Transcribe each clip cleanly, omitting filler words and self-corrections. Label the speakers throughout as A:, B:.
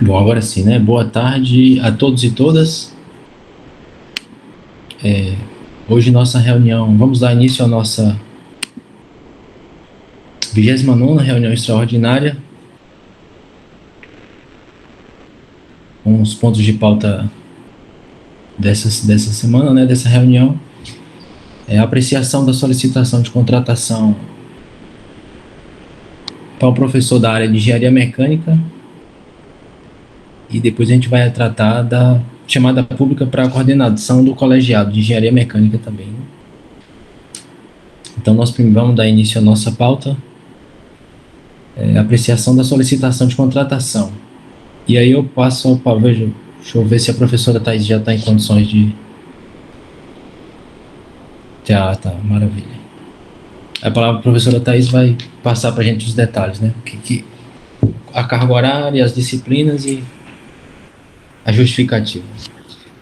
A: Bom, agora sim, né? Boa tarde a todos e todas. Hoje nossa reunião, vamos dar início à nossa 29ª reunião extraordinária, com os pontos de pauta dessa semana, né? Dessa reunião. A apreciação da solicitação de contratação para o professor da área de engenharia mecânica, e depois a gente vai tratar da chamada pública para a coordenação do colegiado de engenharia mecânica também, né? Então, nós primeiro vamos dar início à nossa pauta, apreciação da solicitação de contratação. E aí eu passo ao Pavão, deixa eu ver se a professora Thais já está em condições de... Tá, maravilha. A palavra a professora Thais vai passar para a gente os detalhes, né? A carga horária, as disciplinas e a justificativa.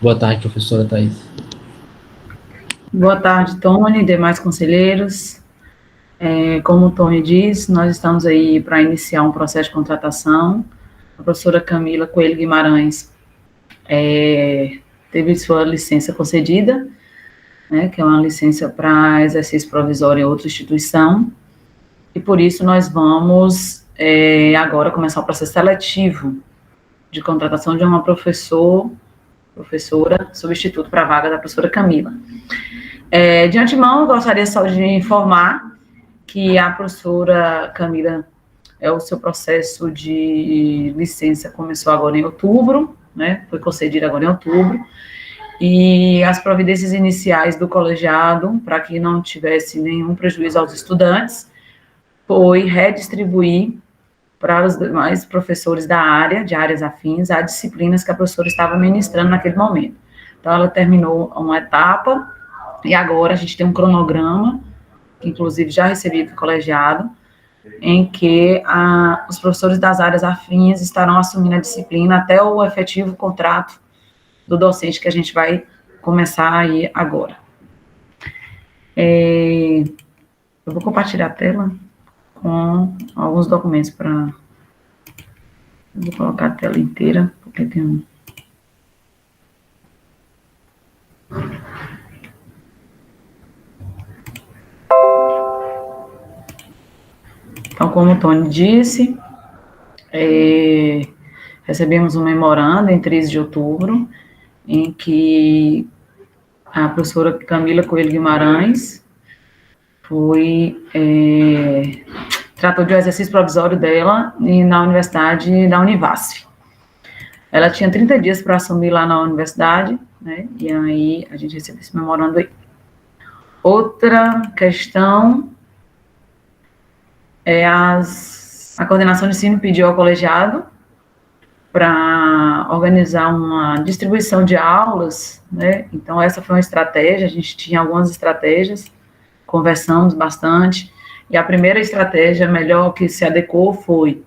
A: Boa tarde, professora Thais.
B: Boa tarde, Tony e demais conselheiros. Como o Tony disse, nós estamos aí para iniciar um processo de contratação. A professora Camila Coelho Guimarães teve sua licença concedida, né, que é uma licença para exercício provisório em outra instituição, e por isso nós vamos agora começar o processo seletivo de contratação de uma professora substituto para a vaga da professora Camila. De antemão, eu gostaria só de informar que a professora Camila, o seu processo de licença começou agora em outubro, né, foi concedido agora em outubro, e as providências iniciais do colegiado, para que não tivesse nenhum prejuízo aos estudantes, foi redistribuir para os demais professores da área, de áreas afins, as disciplinas que a professora estava ministrando naquele momento. Então, ela terminou uma etapa, e agora a gente tem um cronograma, que inclusive já recebi do colegiado, em que os professores das áreas afins estarão assumindo a disciplina até o efetivo contrato do docente que a gente vai começar aí agora. Eu vou compartilhar a tela com alguns documentos para... Eu vou colocar a tela inteira, porque tem um... Então, como o Tony disse, recebemos um memorando em 13 de outubro, em que a professora Camila Coelho Guimarães tratou de um exercício provisório dela na Universidade da Univasf. Ela tinha 30 dias para assumir lá na universidade, né, e aí a gente recebeu esse memorando aí. Outra questão a coordenação de ensino pediu ao colegiado para organizar uma distribuição de aulas, né, então essa foi uma estratégia, a gente tinha algumas estratégias, conversamos bastante, e a primeira estratégia melhor que se adequou foi,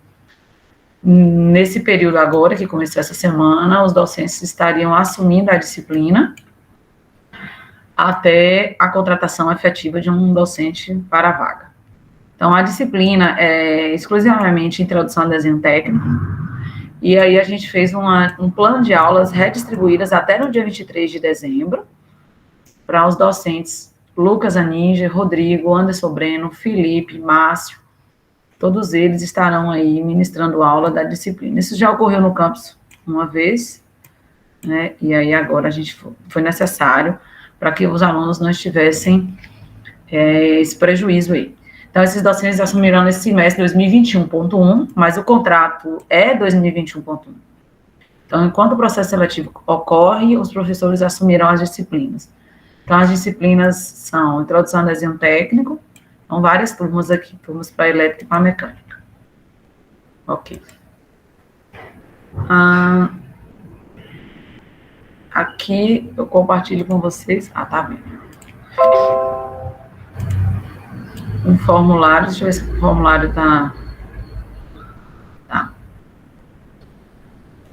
B: nesse período agora, que começou essa semana, os docentes estariam assumindo a disciplina até a contratação efetiva de um docente para a vaga. Então, a disciplina é exclusivamente introdução a desenho técnico, e aí a gente fez um plano de aulas redistribuídas até no dia 23 de dezembro, para os docentes Lucas Aninja, Rodrigo, Anderson Breno, Felipe, Márcio, todos eles estarão aí ministrando aula da disciplina. Isso já ocorreu no campus uma vez, né, e aí agora a gente foi necessário para que os alunos não tivessem esse prejuízo aí. Então, esses docentes assumirão nesse semestre 2021.1, mas o contrato é 2021.1. Então, enquanto o processo seletivo ocorre, os professores assumirão as disciplinas. Então, as disciplinas são introdução a desenho técnico, são várias turmas aqui, turmas para elétrica e para mecânica. Ok. Aqui eu compartilho com vocês. Tá vendo. Um formulário, deixa eu ver se o formulário tá.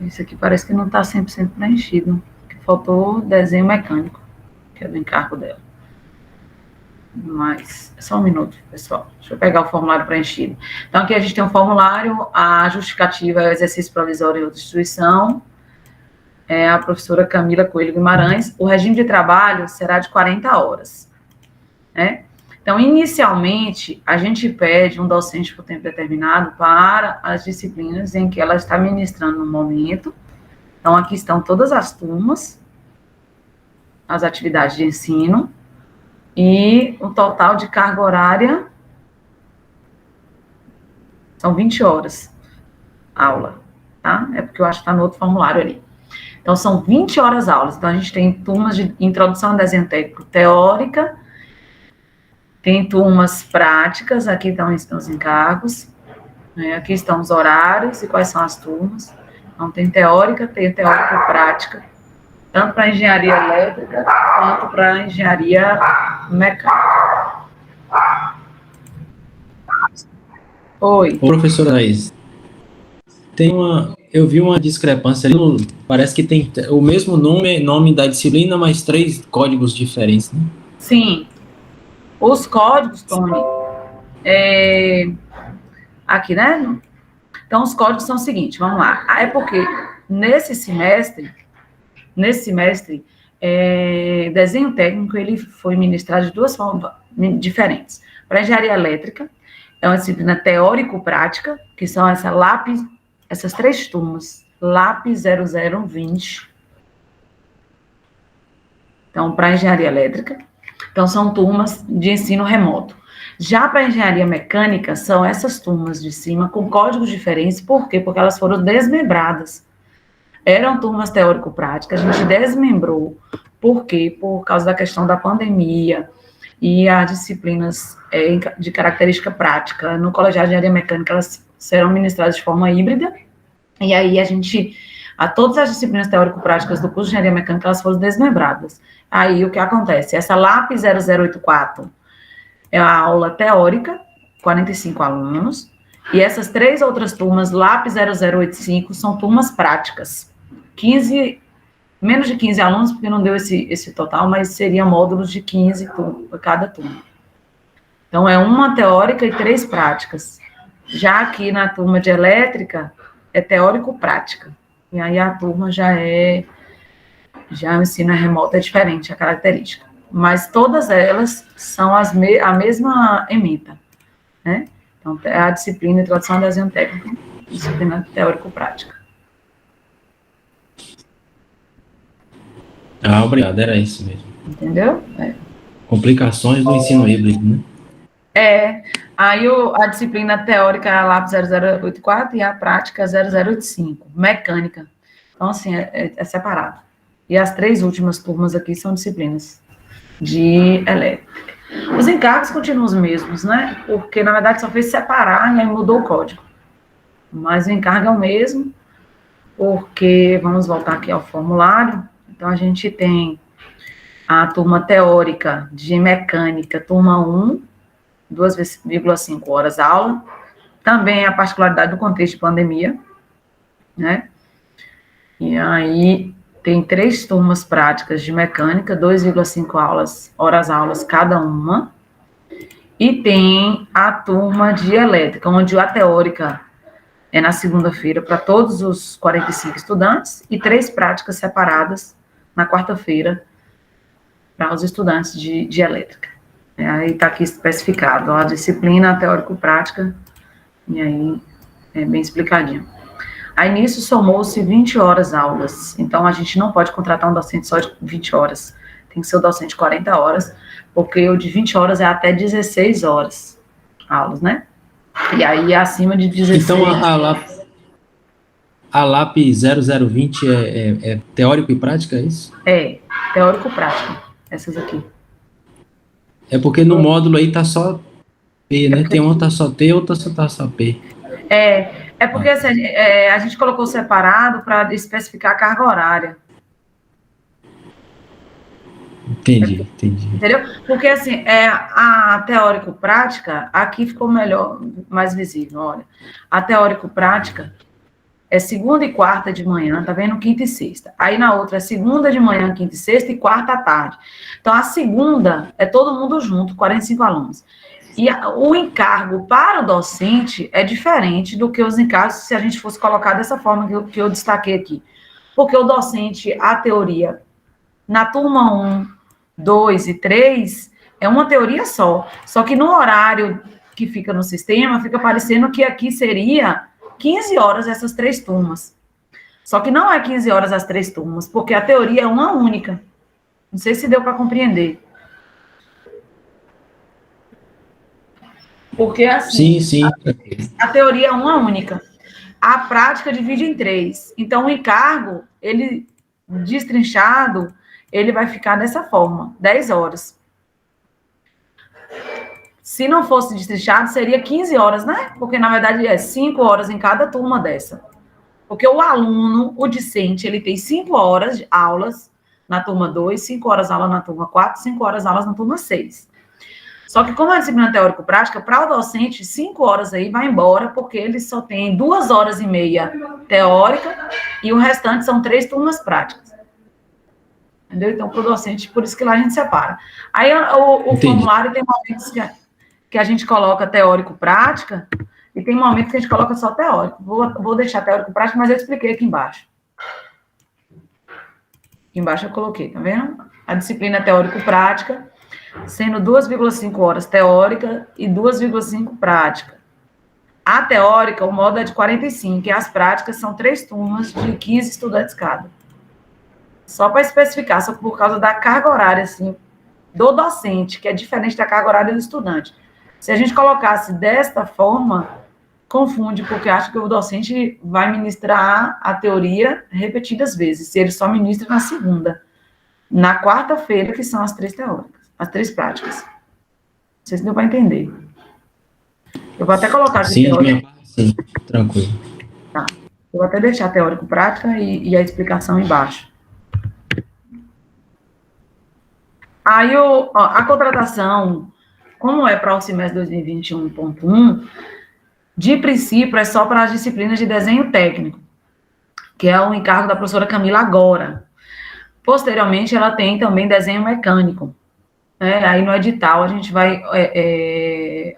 B: Isso aqui parece que não está 100% preenchido. Faltou desenho mecânico, que é do encargo dela. Mas, só um minuto, pessoal. Deixa eu pegar o formulário preenchido. Então, aqui a gente tem um formulário, a justificativa é o exercício provisório em outra instituição, é a professora Camila Coelho Guimarães. O regime de trabalho será de 40 horas, né? Então, inicialmente, a gente pede um docente por tempo determinado para as disciplinas em que ela está ministrando no momento. Então, aqui estão todas as turmas, as atividades de ensino, e o total de carga horária são 20 horas aula, tá? É porque eu acho que está no outro formulário ali. Então, são 20 horas aulas. Então, a gente tem turmas de introdução ao desenho técnico teórica, tem turmas práticas, aqui estão os encargos, né? Aqui estão os horários e quais são as turmas. Então, tem teórica e prática, tanto para engenharia elétrica, quanto para engenharia mecânica. Oi.
A: Ô, professora Thais, eu vi uma discrepância ali, parece que tem o mesmo nome da disciplina, mas 3 códigos diferentes, né?
B: Sim. Os códigos, Tony, aqui, né? Então, os códigos são o seguinte, vamos lá. É porque nesse semestre, desenho técnico, ele foi ministrado de 2 formas diferentes. Para engenharia elétrica, é uma disciplina teórico-prática, que são essas 3 turmas, LAP 0020. Então, para engenharia elétrica, então são turmas de ensino remoto. Já para engenharia mecânica, são essas turmas de cima com códigos diferentes. Por quê? Porque elas foram desmembradas. Eram turmas teórico-práticas, a gente desmembrou. Por quê? Por causa da questão da pandemia e as disciplinas de característica prática. No colegiado de engenharia mecânica, elas serão ministradas de forma híbrida. E aí, todas as disciplinas teórico-práticas do curso de engenharia mecânica, elas foram desmembradas. Aí, o que acontece? Essa LAP 0084 é a aula teórica, 45 alunos, e essas 3 outras turmas, LAP 0085, são turmas práticas. Menos de 15 alunos, porque não deu esse total, mas seriam módulos de 15 cada turma. Então, é uma teórica e 3 práticas. Já aqui na turma de elétrica, é teórico-prática. E aí a turma já o ensino remoto é diferente, a característica. Mas todas elas são a mesma ementa, né? Então, é a disciplina Introdução ao Desenho Técnico, disciplina teórico-prática.
A: Ah, obrigado, era isso mesmo.
B: Entendeu?
A: Complicações do ensino híbrido, né?
B: Aí a disciplina teórica é a LAP 0084 e a prática 0085, mecânica. Então, assim, é separado. E as 3 últimas turmas aqui são disciplinas de elétrica. Os encargos continuam os mesmos, né? Porque, na verdade, só fez separar e aí mudou o código. Mas o encargo é o mesmo, porque, vamos voltar aqui ao formulário. Então, a gente tem a turma teórica de mecânica, turma 1, 2,5 horas aula. Também a particularidade do contexto de pandemia, né? E aí tem 3 turmas práticas de mecânica, 2,5 horas aulas cada uma. E tem a turma de elétrica, onde a teórica é na segunda-feira para todos os 45 estudantes e 3 práticas separadas na quarta-feira para os estudantes de elétrica. Aí está aqui especificado, a disciplina teórico-prática, e aí é bem explicadinho. Aí nisso somou-se 20 horas aulas, então a gente não pode contratar um docente só de 20 horas, tem que ser o docente de 40 horas, porque o de 20 horas é até 16 horas aulas, né? E aí acima de 16...
A: Então a LAP 0020 é teórico e prática, é isso?
B: É, teórico-prática, essas aqui.
A: É porque no módulo aí tá só P, né? Tem uma tá só T, outra tá só P.
B: É porque assim, a gente colocou separado para especificar a carga horária.
A: Entendi.
B: Entendeu? Porque, assim, a teórico-prática, aqui ficou melhor, mais visível, olha. A teórico-prática, é segunda e quarta de manhã, tá vendo? Quinta e sexta. Aí na outra é segunda de manhã, quinta e sexta, e quarta à tarde. Então, a segunda é todo mundo junto, 45 alunos. E o encargo para o docente é diferente do que os encargos se a gente fosse colocar dessa forma que eu destaquei aqui. Porque o docente, a teoria, na turma 1, 2 e 3, é uma teoria só. Só que no horário que fica no sistema, fica parecendo que aqui seria 15 horas essas 3 turmas. Só que não é 15 horas as 3 turmas, porque a teoria é uma única. Não sei se deu para compreender. Porque, assim,
A: Sim.
B: a teoria é uma única. A prática divide em 3. Então, o encargo, ele destrinchado, ele vai ficar dessa forma, 10 horas. Se não fosse destrinchado, seria 15 horas, né? Porque, na verdade, é 5 horas em cada turma dessa. Porque o aluno, o discente, ele tem 5 horas de aulas na turma 2, 5 horas aula na turma 4, 5 horas aulas na turma 6. Só que como é disciplina teórico-prática, para o docente, 5 horas aí vai embora, porque ele só tem 2 horas e meia teórica e o restante são 3 turmas práticas. Entendeu? Então, para o docente, por isso que lá a gente separa. Aí o formulário tem momentos que a gente coloca teórico-prática e tem momentos que a gente coloca só teórico. Vou deixar teórico-prática, mas eu expliquei aqui embaixo. Aqui embaixo eu coloquei, tá vendo? A disciplina teórico-prática, sendo 2,5 horas teórica e 2,5 prática. A teórica, o modo é de 45, e as práticas são 3 turmas de 15 estudantes cada. Só para especificar, só por causa da carga horária, assim, do docente, que é diferente da carga horária do estudante. Se a gente colocasse desta forma, confunde, porque acha que o docente vai ministrar a teoria repetidas vezes, se ele só ministra na segunda. Na quarta-feira, que são as 3 teóricas, as 3 práticas. Não sei se deu para entender. Eu vou até colocar aqui teórico.
A: Sim, tranquilo.
B: Tá. Eu vou até deixar teórico-prática e a explicação embaixo. Aí, a contratação, como é para o semestre 2021.1, de princípio é só para as disciplinas de desenho técnico, que é o encargo da professora Camila agora. Posteriormente, ela tem também desenho mecânico. Aí no edital a gente vai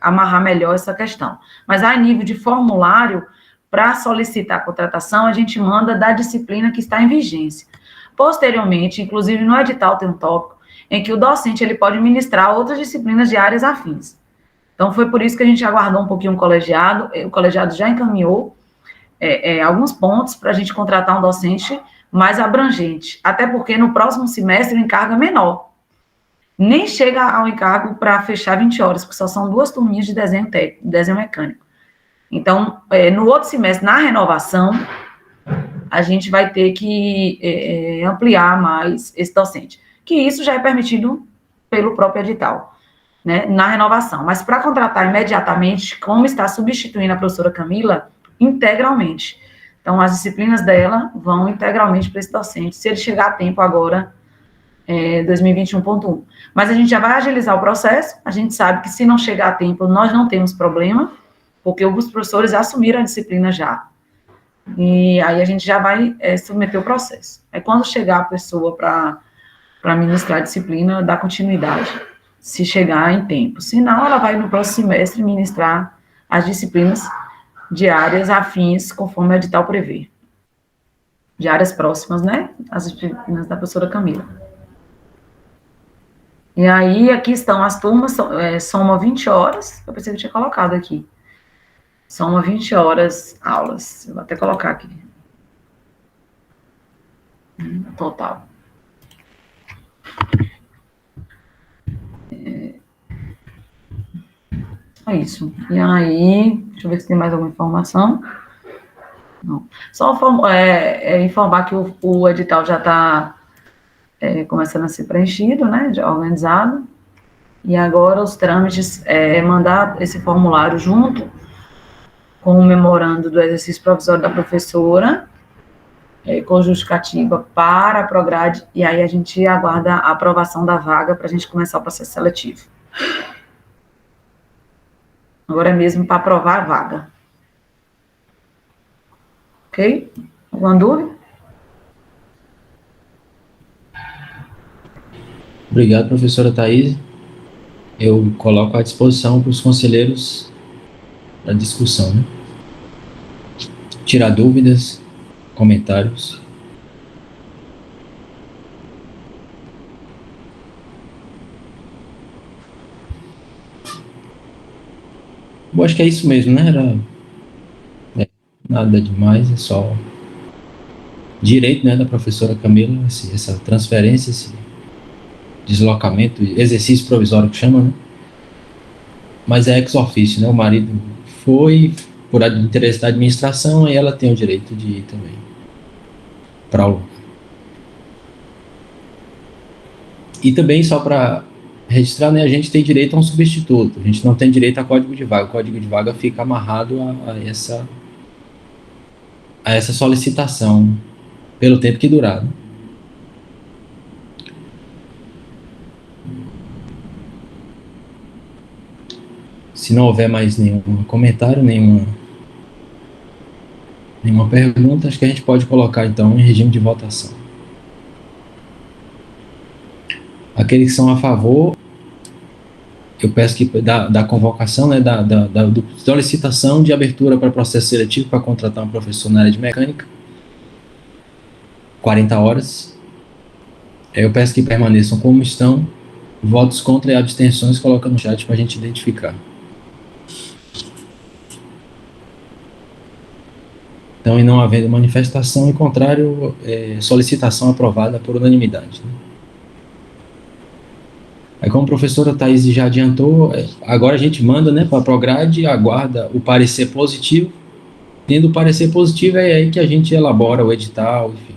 B: amarrar melhor essa questão. Mas a nível de formulário, para solicitar a contratação, a gente manda da disciplina que está em vigência. Posteriormente, inclusive no edital tem um tópico em que o docente ele pode ministrar outras disciplinas de áreas afins. Então foi por isso que a gente aguardou um pouquinho o colegiado já encaminhou alguns pontos para a gente contratar um docente mais abrangente, até porque no próximo semestre o encargo é menor. Nem chega ao encargo para fechar 20 horas, porque só são 2 turminhas de desenho técnico, desenho mecânico. Então, no outro semestre, na renovação, a gente vai ter que ampliar mais esse docente. Que isso já é permitido pelo próprio edital, né, na renovação. Mas para contratar imediatamente, como está substituindo a professora Camila, integralmente. Então, as disciplinas dela vão integralmente para esse docente, se ele chegar a tempo agora, 2021.1. Mas a gente já vai agilizar o processo, a gente sabe que se não chegar a tempo, nós não temos problema, porque os professores assumiram a disciplina já. E aí a gente já vai submeter o processo. Aí quando chegar a pessoa para ministrar a disciplina, dá continuidade, se chegar em tempo. Senão, ela vai no próximo semestre ministrar as disciplinas de áreas afins, conforme o edital prevê. De áreas próximas, né? As disciplinas da professora Camila. E aí, aqui estão as turmas, soma 20 horas, eu pensei que eu tinha colocado aqui. Soma 20 horas aulas, eu vou até colocar aqui. Total. É isso. E aí, deixa eu ver se tem mais alguma informação. Não. Só informar que o edital já está começando a ser preenchido, né, já organizado, e agora os trâmites, mandar esse formulário junto com o memorando do exercício provisório da professora, com justificativa para a Prograde, e aí a gente aguarda a aprovação da vaga para a gente começar o processo seletivo. Agora é mesmo para aprovar a vaga. Ok? Alguma dúvida?
A: Obrigado, professora Thaís. Eu coloco à disposição para os conselheiros para discussão, né? Tirar dúvidas, comentários. Eu acho que é isso mesmo, né? Nada demais, é só direito, né, da professora Camila, essa transferência, esse deslocamento, exercício provisório que chama, né? Mas é ex officio, né? O marido foi por interesse da administração e ela tem o direito de ir também para o. E também, só para registrar, né, a gente tem direito a um substituto, a gente não tem direito a código de vaga. O código de vaga fica amarrado a essa solicitação pelo tempo que durar, né? Se não houver mais nenhum comentário, nenhuma pergunta, acho que a gente pode colocar então em regime de votação. Aqueles que são a favor, eu peço que da convocação, né, da solicitação de abertura para processo seletivo para contratar um professor na área de mecânica, 40 horas. Eu peço que permaneçam como estão. Votos contra e abstenções, coloca no chat para a gente identificar. Então, e não havendo manifestação, em contrário, solicitação aprovada por unanimidade, né? Aí, como a professora Thaís já adiantou, agora a gente manda, né, para a Prograde, aguarda o parecer positivo. Tendo o parecer positivo, é aí que a gente elabora o edital, enfim,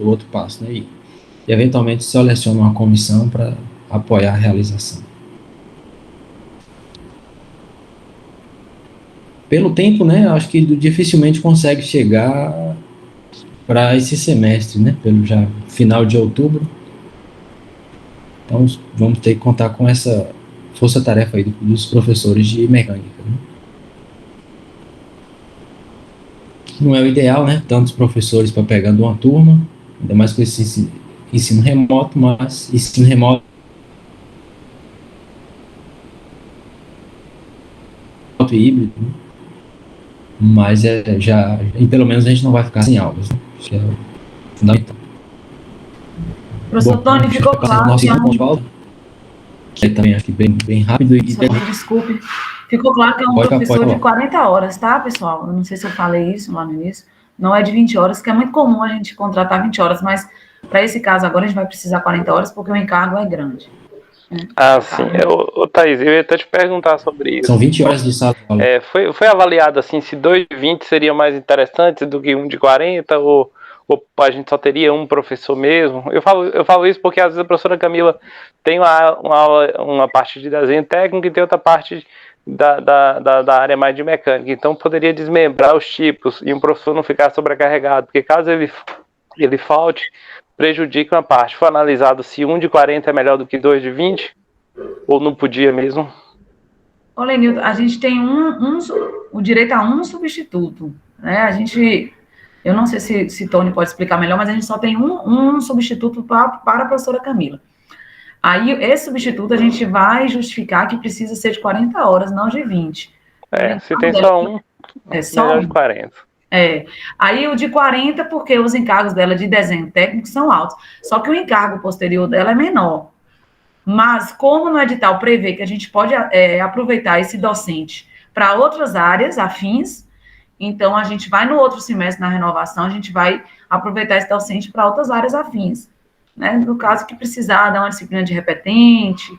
A: outro passo, né? E eventualmente seleciona uma comissão para apoiar a realização. Pelo tempo, né, acho que dificilmente consegue chegar para esse semestre, né, pelo já final de outubro. Então, vamos ter que contar com essa força-tarefa aí dos professores de mecânica, né? Não é o ideal, né, tantos professores para pegar de uma turma, ainda mais com esse ensino remoto, mas ensino remoto e híbrido, né? Mas e pelo menos a gente não vai ficar sem aulas, né? Isso é fundamental.
B: Professor Tony, ficou claro.
A: Nosso ponto de pauta, que é também acho que bem rápido.
B: Desculpe. Ficou claro que é um professor de 40 horas, tá, pessoal? Eu não sei se eu falei isso lá no início. Não é de 20 horas, que é muito comum a gente contratar 20 horas, mas para esse caso agora a gente vai precisar 40 horas porque o encargo é grande.
C: Ah, sim. Thaís, eu ia até te perguntar sobre isso.
A: São 20 horas de sala de aula.
C: Foi avaliado assim, se 2 de 20 seria mais interessante do que um de 40, ou a gente só teria um professor mesmo? Eu falo isso porque às vezes a professora Camila tem uma parte de desenho técnico e tem outra parte da área mais de mecânica. Então poderia desmembrar os tipos e um professor não ficar sobrecarregado, porque caso ele falte, prejudica uma parte. Foi analisado se um de 40 é melhor do que 2 de 20? Ou não podia mesmo?
B: Ô, Lenilton, a gente tem o direito a um substituto, né? Eu não sei se Tony pode explicar melhor, mas a gente só tem um substituto para a professora Camila. Aí, esse substituto, a gente vai justificar que precisa ser de 40 horas, não de 20.
C: Se tem só um,
B: é só
C: melhor de 40.
B: Aí o de 40, porque os encargos dela de desenho técnico são altos. Só que o encargo posterior dela é menor. Mas, como no edital prevê que a gente pode aproveitar esse docente para outras áreas afins, então a gente vai no outro semestre, na renovação, a gente vai aproveitar esse docente para outras áreas afins, né? No caso que precisar dar uma disciplina de repetente.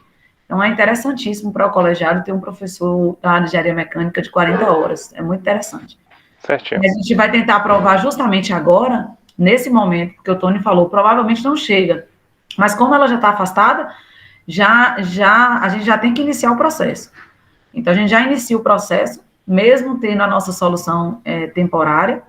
B: Então, é interessantíssimo para o colegiado ter um professor da área de engenharia mecânica de 40 horas. É muito interessante.
C: Certinho.
B: A gente vai tentar aprovar justamente agora, nesse momento, porque o Tony falou, provavelmente não chega. Mas como ela já está afastada, a gente já tem que iniciar o processo. Então, a gente já inicia o processo, mesmo tendo a nossa solução temporária,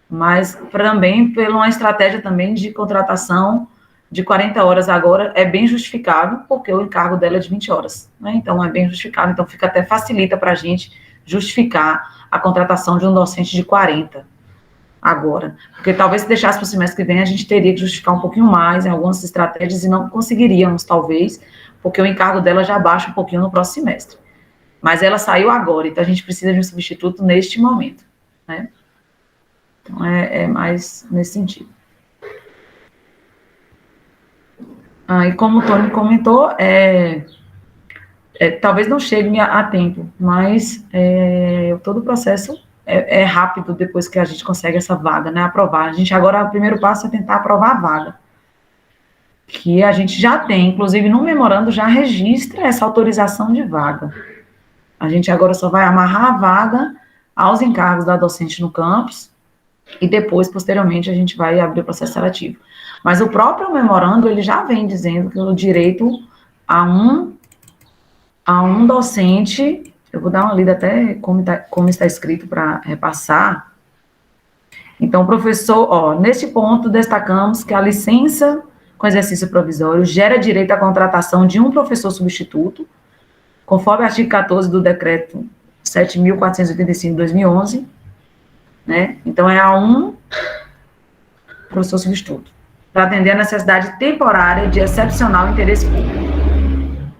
B: mas também por uma estratégia também de contratação de 40 horas agora é bem justificável, porque o encargo dela é de 20 horas, né? Então, é bem justificável, então fica até facilita para a gente justificar a contratação de um docente de 40. agora, porque talvez se deixasse para o semestre que vem, a gente teria que justificar um pouquinho mais em algumas estratégias e não conseguiríamos, talvez, porque o encargo dela já baixa um pouquinho no próximo semestre. Mas ela saiu agora, então a gente precisa de um substituto neste momento, né? Então, é mais nesse sentido. E como o Tony comentou, talvez não chegue a tempo, mas todo o processo é rápido depois que a gente consegue essa vaga, né, aprovar. A gente agora, o primeiro passo é tentar aprovar a vaga, que a gente já tem, inclusive no memorando já registra essa autorização de vaga. A gente agora só vai amarrar a vaga aos encargos da docente no campus e depois, posteriormente, a gente vai abrir o processo seletivo. Mas o próprio memorando, ele já vem dizendo que o direito a um docente, eu vou dar uma lida até como está escrito para repassar. Então, professor, nesse ponto, destacamos que a licença com exercício provisório gera direito à contratação de um professor substituto, conforme o artigo 14 do decreto 7.485 de 2011, né? Então, é a um professor substituto, para atender a necessidade temporária de excepcional interesse público.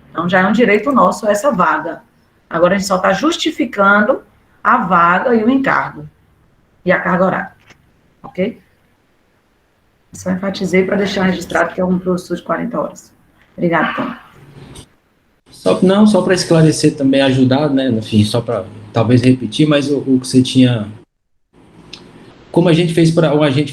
B: Então, já é um direito nosso essa vaga. Agora, a gente só está justificando a vaga e o encargo, e a carga horária, ok? Só enfatizei para deixar registrado que é um professor de 40 horas. Obrigada, Tom.
A: Só para esclarecer também, ajudar, né, enfim, só para talvez repetir, mas o que você tinha... Como a gente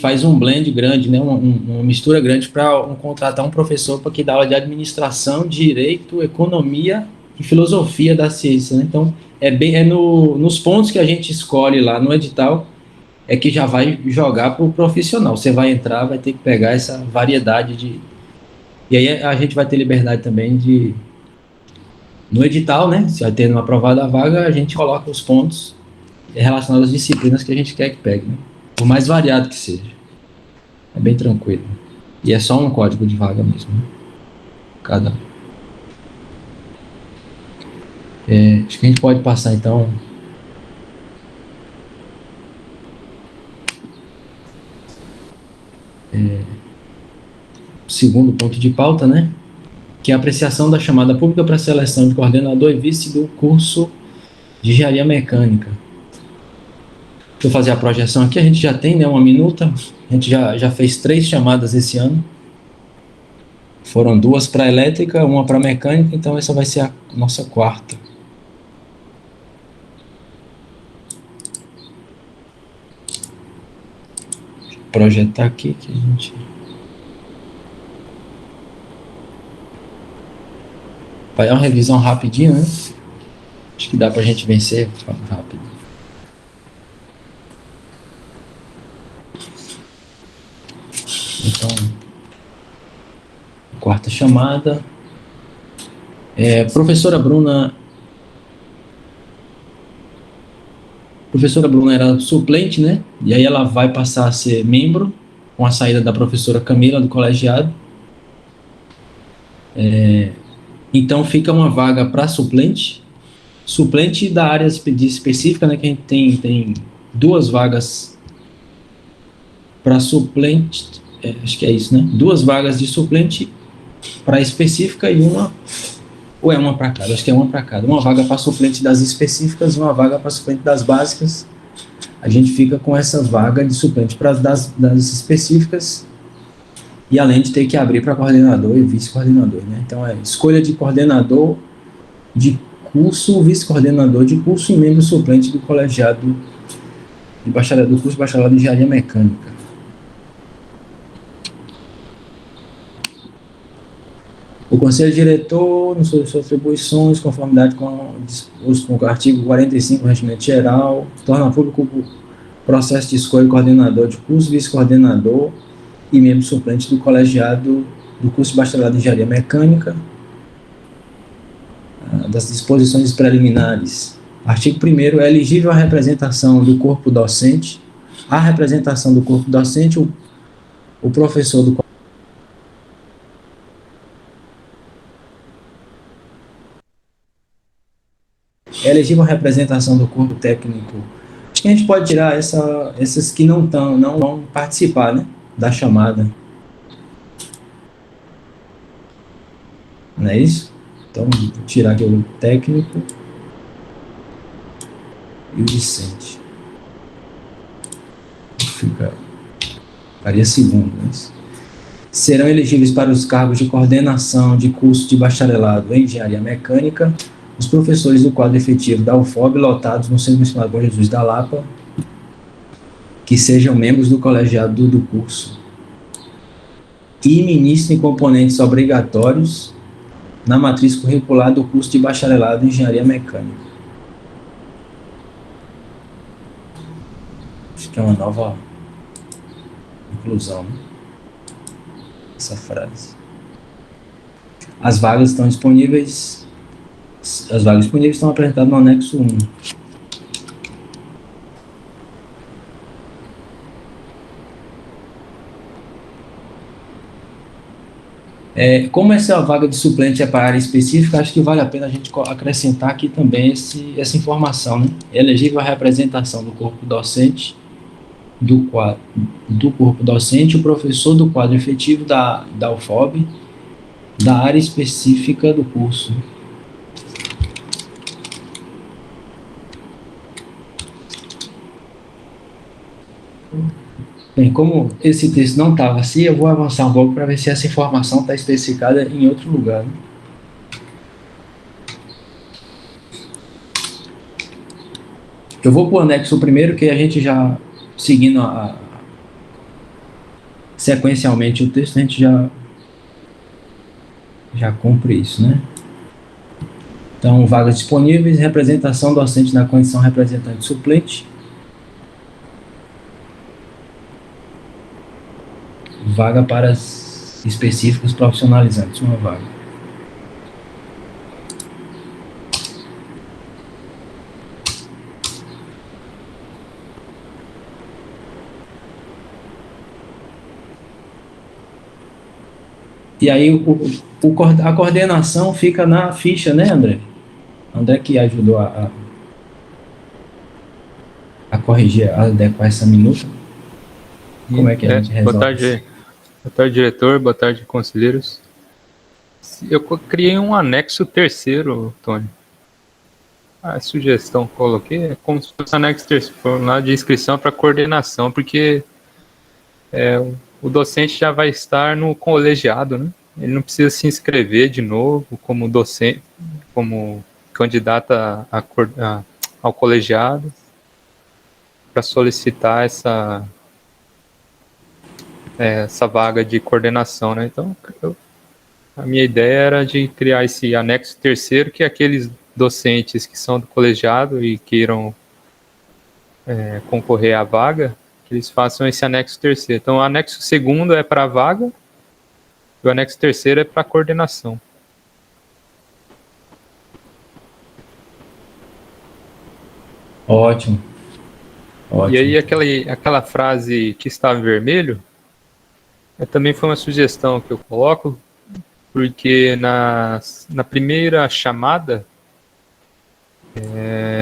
A: faz um blend grande, né, uma mistura grande para contratar um professor para que dá aula de administração, direito, economia e filosofia da ciência, né? Então, nos pontos que a gente escolhe lá no edital, é que já vai jogar para o profissional. Você vai entrar, vai ter que pegar essa variedade de... E aí a gente vai ter liberdade também de... No edital, né, se tendo aprovada a vaga, a gente coloca os pontos relacionados às disciplinas que a gente quer que pegue, né? Por mais variado que seja. É bem tranquilo. E é só um código de vaga mesmo, né? Cada um. Acho que a gente pode passar, então... segundo ponto de pauta, né? Que é a apreciação da chamada pública para seleção de coordenador e vice do curso de engenharia mecânica. Deixa eu fazer a projeção aqui, a gente já tem, né, uma minuta, a gente já fez 3 chamadas esse ano, foram 2 para elétrica, 1 para mecânica, então essa vai ser a nossa 4ª. Deixa eu projetar aqui que a gente... Vai dar uma revisão rapidinho, né? Acho que dá para a gente vencer rápido. Então, 4ª chamada. Professora Bruna era suplente, né? E aí ela vai passar a ser membro com a saída da professora Camila do colegiado. Então fica uma vaga para suplente da área específica, né? Que a gente tem 2 vagas para suplente, acho que é isso, né? 2 vagas de suplente para específica e uma para cada, acho que é uma para cada. Uma vaga para suplente das específicas e uma vaga para suplente das básicas. A gente fica com essa vaga de suplente para das específicas, e além de ter que abrir para coordenador e vice-coordenador, né? Então, escolha de coordenador de curso, vice-coordenador de curso e membro suplente do colegiado do curso de bacharelado em engenharia mecânica. O Conselho Diretor, nas suas atribuições, conformidade com o artigo 45 do Regimento Geral, torna público o processo de escolha de coordenador de curso, vice-coordenador e membro suplente do colegiado do curso de bacharelado em engenharia mecânica, das disposições preliminares. Artigo 1º, é elegível a representação do corpo docente. A representação do corpo docente, o professor do é elegível a representação do corpo técnico que a gente pode tirar essas que não vão participar, né, da chamada. Não é isso? Então, vou tirar aqui o técnico e o discente. Ficaria segundo, né? Serão elegíveis para os cargos de coordenação de curso de bacharelado em engenharia mecânica os professores do quadro efetivo da UFOB lotados no Centro Missionário Bom Jesus da Lapa, que sejam membros do colegiado do curso e ministrem componentes obrigatórios na matriz curricular do curso de bacharelado em engenharia mecânica. Acho que é uma nova inclusão, né? Essa frase. As vagas disponíveis estão apresentadas no anexo 1. Como essa vaga de suplente é para área específica, acho que vale a pena a gente acrescentar aqui também essa informação, né? É elegível a representação do corpo docente, do corpo docente, o professor do quadro efetivo da UFOB, da área específica do curso. Bem, como esse texto não estava assim, eu vou avançar um pouco para ver se essa informação está especificada em outro lugar, né? Eu vou para o anexo primeiro, que a gente já, seguindo sequencialmente o texto, a gente já cumpre isso, né? Então, vagas disponíveis, representação docente na condição representante suplente, vaga para específicos profissionalizantes, uma vaga. E aí a coordenação fica na ficha, né, André? André que ajudou a corrigir, a adequar essa minuta. Como é que a gente resolve?
D: Boa tarde, diretor. Boa tarde, conselheiros. Eu criei um anexo terceiro, Tony. A sugestão que coloquei é como se fosse anexo terceiro, lá de inscrição para coordenação, porque o docente já vai estar no colegiado, né? Ele não precisa se inscrever de novo como docente, como candidato ao colegiado para solicitar essa vaga de coordenação, né? Então, a minha ideia era de criar esse anexo terceiro, que aqueles docentes que são do colegiado e queiram concorrer à vaga, que eles façam esse anexo terceiro. Então, o anexo segundo é para a vaga e o anexo terceiro é para a coordenação.
A: Ótimo.
D: E aí, aquela frase que estava em vermelho, também foi uma sugestão que eu coloco, porque na primeira chamada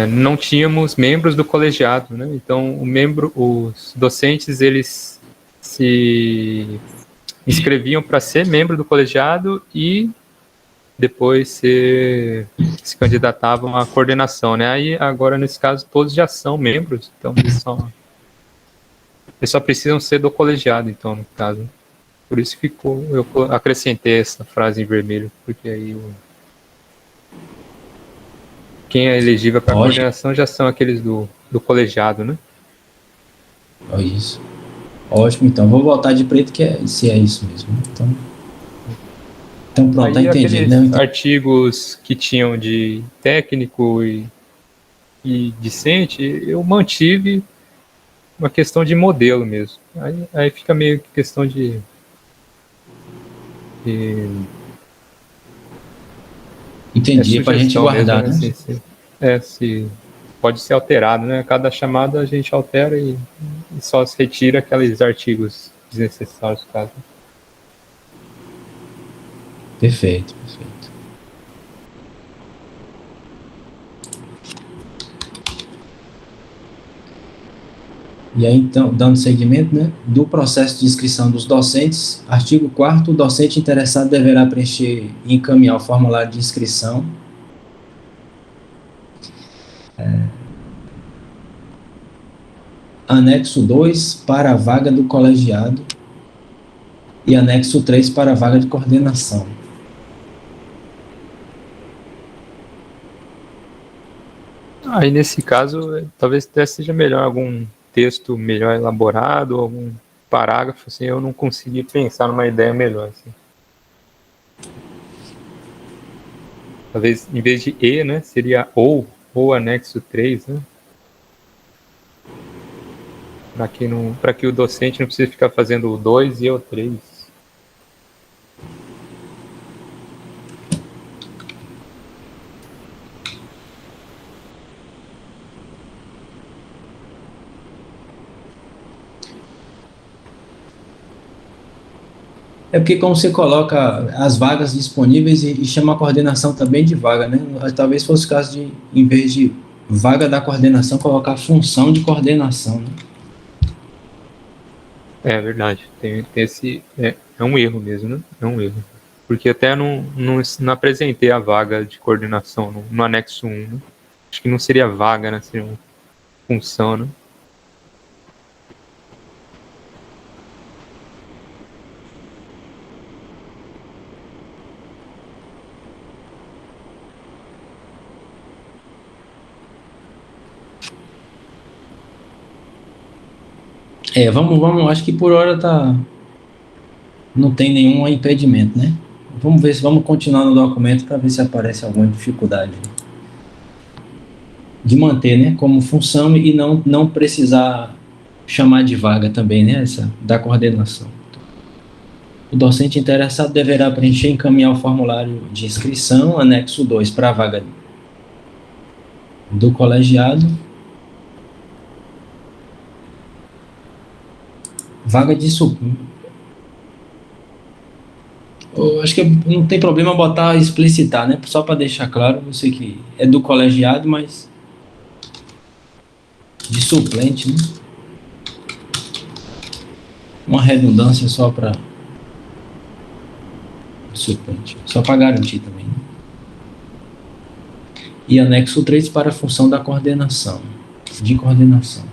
D: não tínhamos membros do colegiado, né? Então os docentes eles se inscreviam para ser membro do colegiado e depois se candidatavam à coordenação, né? Aí agora nesse caso todos já são membros, então eles só precisam ser do colegiado, então no caso. Por isso eu acrescentei essa frase em vermelho, porque aí quem é elegível para a coordenação já são aqueles do colegiado, né?
A: Isso. Ótimo, então. Vou voltar de preto, se é isso mesmo. Então pronto,
D: aí,
A: entendi.
D: Né? Então, artigos que tinham de técnico e discente, eu mantive uma questão de modelo mesmo. Aí fica meio que questão de
A: entendi, para a gente guardar,
D: mesmo,
A: né?
D: Se pode ser alterado, né? Cada chamada a gente altera e só se retira aqueles artigos desnecessários, caso.
A: Perfeito. E aí, então, dando seguimento, né, do processo de inscrição dos docentes, artigo 4º, o docente interessado deverá preencher e encaminhar o formulário de inscrição. Anexo 2 para a vaga do colegiado e anexo 3 para a vaga de coordenação.
D: Aí, nesse caso, talvez até seja melhor algum texto melhor elaborado, algum parágrafo, assim, eu não consegui pensar numa ideia melhor, assim. Talvez, em vez de e, né, seria ou anexo 3, né? Para que o docente não precise ficar fazendo o 2 e o 3.
A: É porque como você coloca as vagas disponíveis e chama a coordenação também de vaga, né? Talvez fosse o caso de, em vez de vaga da coordenação, colocar função de coordenação, né?
D: É verdade, tem esse, é um erro mesmo, né? É um erro. Porque até não apresentei a vaga de coordenação no anexo 1, né? Acho que não seria vaga, né? Seria uma função, né?
A: Acho que por hora não tem nenhum impedimento, né? Vamos continuar no documento para ver se aparece alguma dificuldade de manter, né, como função e não precisar chamar de vaga também, né, essa da coordenação. O docente interessado deverá preencher e encaminhar o formulário de inscrição, anexo 2, para a vaga do colegiado, vaga de eu acho que não tem problema botar explicitar, né? Só para deixar claro, eu sei que é do colegiado, mas de suplente, né? Uma redundância só para suplente, só para garantir também, né? E anexo 3 para a função da coordenação, de coordenação.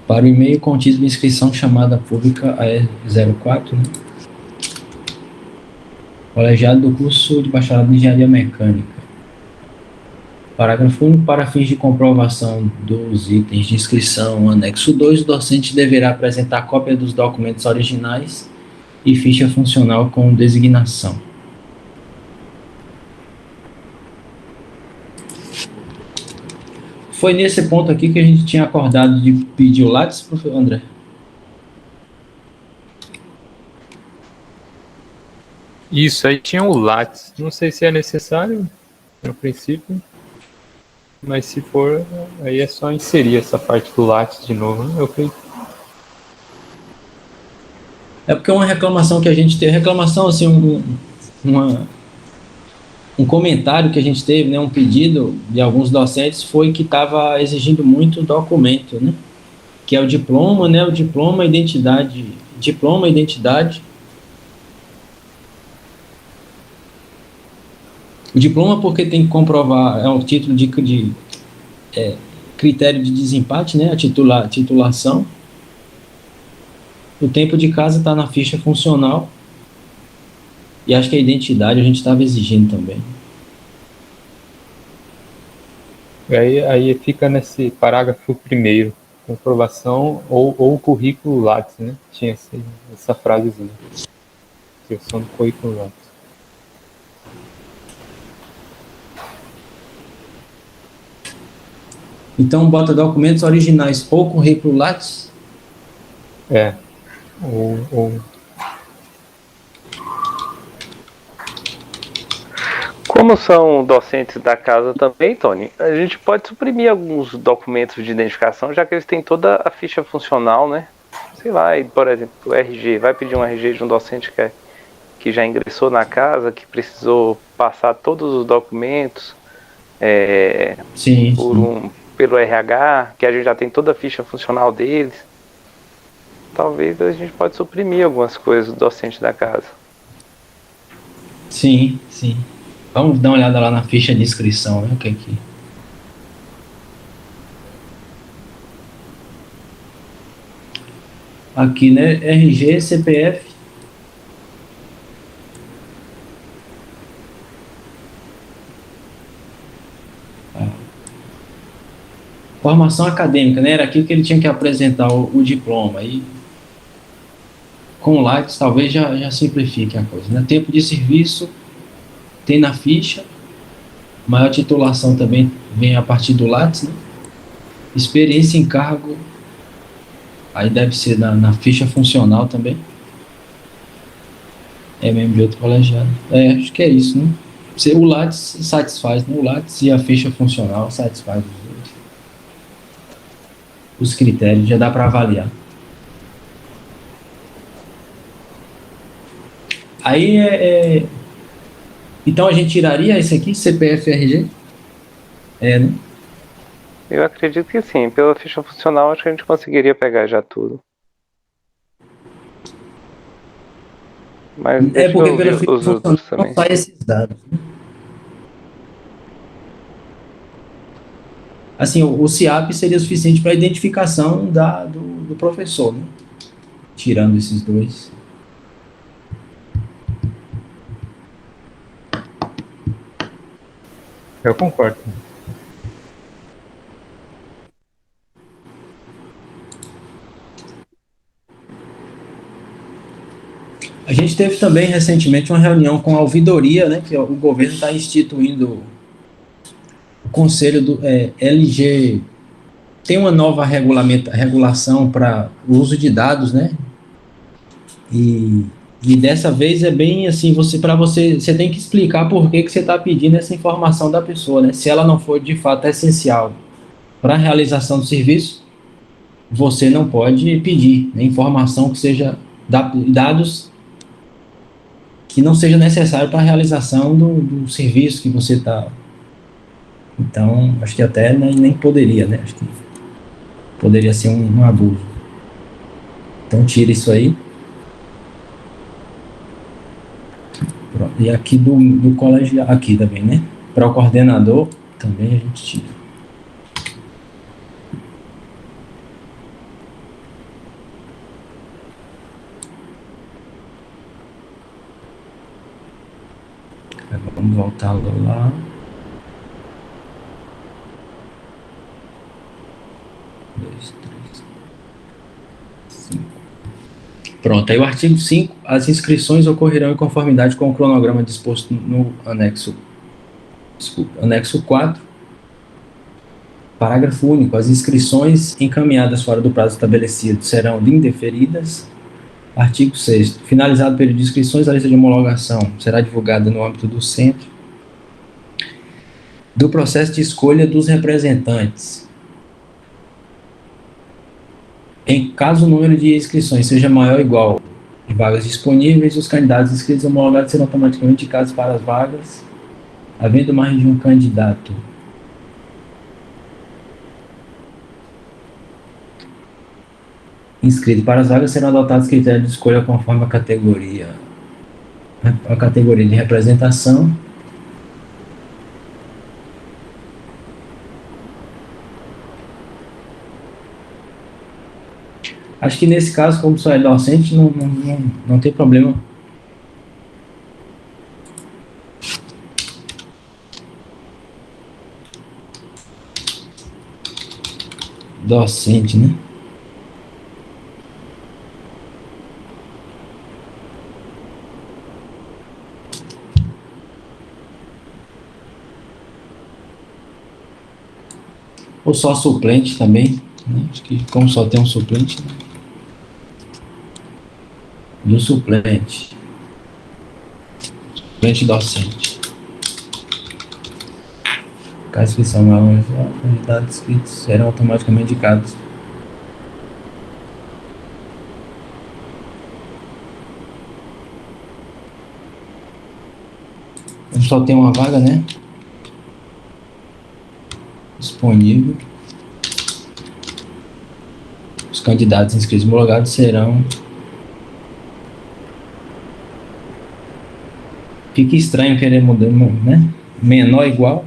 A: Para o e-mail contido de inscrição chamada pública AE04, né? Colegiado do curso de bacharelado em engenharia mecânica. Parágrafo 1. Para fins de comprovação dos itens de inscrição, anexo 2, o docente deverá apresentar cópia dos documentos originais e ficha funcional com designação. Foi nesse ponto aqui que a gente tinha acordado de pedir o Lattes, professor André?
D: Isso, aí tinha o Lattes. Não sei se é necessário, no princípio. Mas se for, aí é só inserir essa parte do Lattes de novo, né? Eu creio.
A: É porque uma reclamação que a gente teve, reclamação assim, um comentário que a gente teve, né, um pedido de alguns docentes foi que estava exigindo muito documento, né? Que é o diploma, né? O diploma, identidade. O diploma porque tem que comprovar, é um título de critério de desempate, né? A titulação. O tempo de casa está na ficha funcional. E acho que a identidade a gente estava exigindo também.
D: Aí fica nesse parágrafo primeiro, comprovação ou currículo Lattes, né? Tinha essa frasezinha. Inserção do currículo Lattes.
A: Então, bota documentos originais ou currículo Lattes?
D: Ou
C: Como são docentes da casa também, Tony, a gente pode suprimir alguns documentos de identificação, já que eles têm toda a ficha funcional, né? Sei lá, por exemplo, o RG, vai pedir um RG de um docente que já ingressou na casa, que precisou passar todos os documentos,
A: Sim,
C: pelo RH, que a gente já tem toda a ficha funcional deles. Talvez a gente pode suprimir algumas coisas do docente da casa.
A: sim. Vamos dar uma olhada lá na ficha de inscrição, né? O que é que... Aqui, né? RG, CPF. Formação acadêmica, né? Era aqui que ele tinha que apresentar o diploma. E com o Lattes talvez já simplifique a coisa, né? Tempo de serviço tem na ficha. Maior titulação também vem a partir do Lattes, né? Experiência em cargo, aí deve ser na ficha funcional também. É membro de outro colegiado. Acho que é isso, né? O Lattes satisfaz, né? O Lattes e a ficha funcional satisfaz os critérios, já dá para avaliar. Aí então a gente tiraria esse aqui, CPF RG? Né?
C: Eu acredito que sim. Pela ficha funcional, acho que a gente conseguiria pegar já tudo. Mas deixa
A: Porque
C: eu
A: pela
C: ver
A: ficha
C: os
A: funcional
C: outros
A: não
C: também.
A: sai esses dados, né? Assim, o CIAP seria suficiente para a identificação do professor, né? Tirando esses dois.
D: Eu concordo.
A: A gente teve também recentemente uma reunião com a ouvidoria, né? Que o governo está instituindo o conselho do LG. Tem uma nova regulação para o uso de dados, né? E dessa vez é bem assim, você tem que explicar por que você está pedindo essa informação da pessoa, né? Se ela não for de fato essencial para a realização do serviço, você não pode pedir, né, informação que seja dados que não seja necessário para a realização do serviço que você está. Então, acho que até nem poderia, né? Acho que poderia ser um abuso. Então, tira isso aí. Pronto. E aqui do colégio, aqui também, né? Para o coordenador, também a gente tira. Vamos voltar lá. Pronto, aí o artigo 5, as inscrições ocorrerão em conformidade com o cronograma disposto no anexo 4, parágrafo único, as inscrições encaminhadas fora do prazo estabelecido serão indeferidas. Artigo 6º, finalizado o período de inscrições, a lista de homologação será divulgada no âmbito do centro do processo de escolha dos representantes. Em caso o número de inscrições seja maior ou igual de vagas disponíveis, os candidatos inscritos e homologados serão automaticamente indicados para as vagas, havendo mais de um candidato. Inscrito para as vagas serão adotados critérios de escolha conforme a categoria de representação. Acho que nesse caso, como só é docente, não tem problema. Docente, né? Ou só suplente também, né? Acho que como só tem um suplente, né? Do suplente docente. Caso que são maiores, os candidatos inscritos serão automaticamente indicados. Só tem uma vaga, né? disponível. Os candidatos inscritos e homologados serão... Fica estranho querer mudar, né? Menor igual.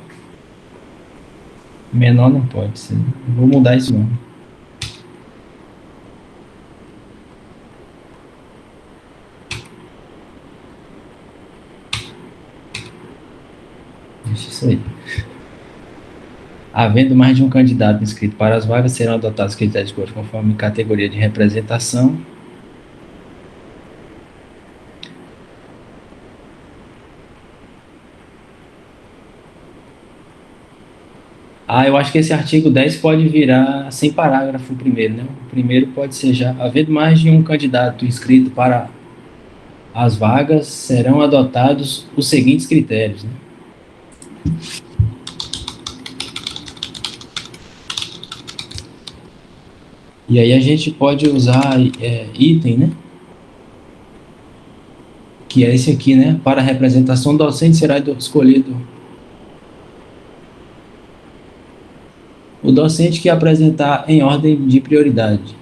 A: Menor não pode ser. Não vou mudar isso não. Deixa isso aí. Havendo mais de um candidato inscrito para as vagas, serão adotados critérios de cor conforme categoria de representação. Eu acho que esse artigo 10 pode virar sem parágrafo primeiro, né? O primeiro pode ser já, havendo mais de um candidato inscrito para as vagas, serão adotados os seguintes critérios, né? E aí a gente pode usar item, né? Que é esse aqui, né? Para a representação docente será escolhido o docente que apresentar em ordem de prioridade.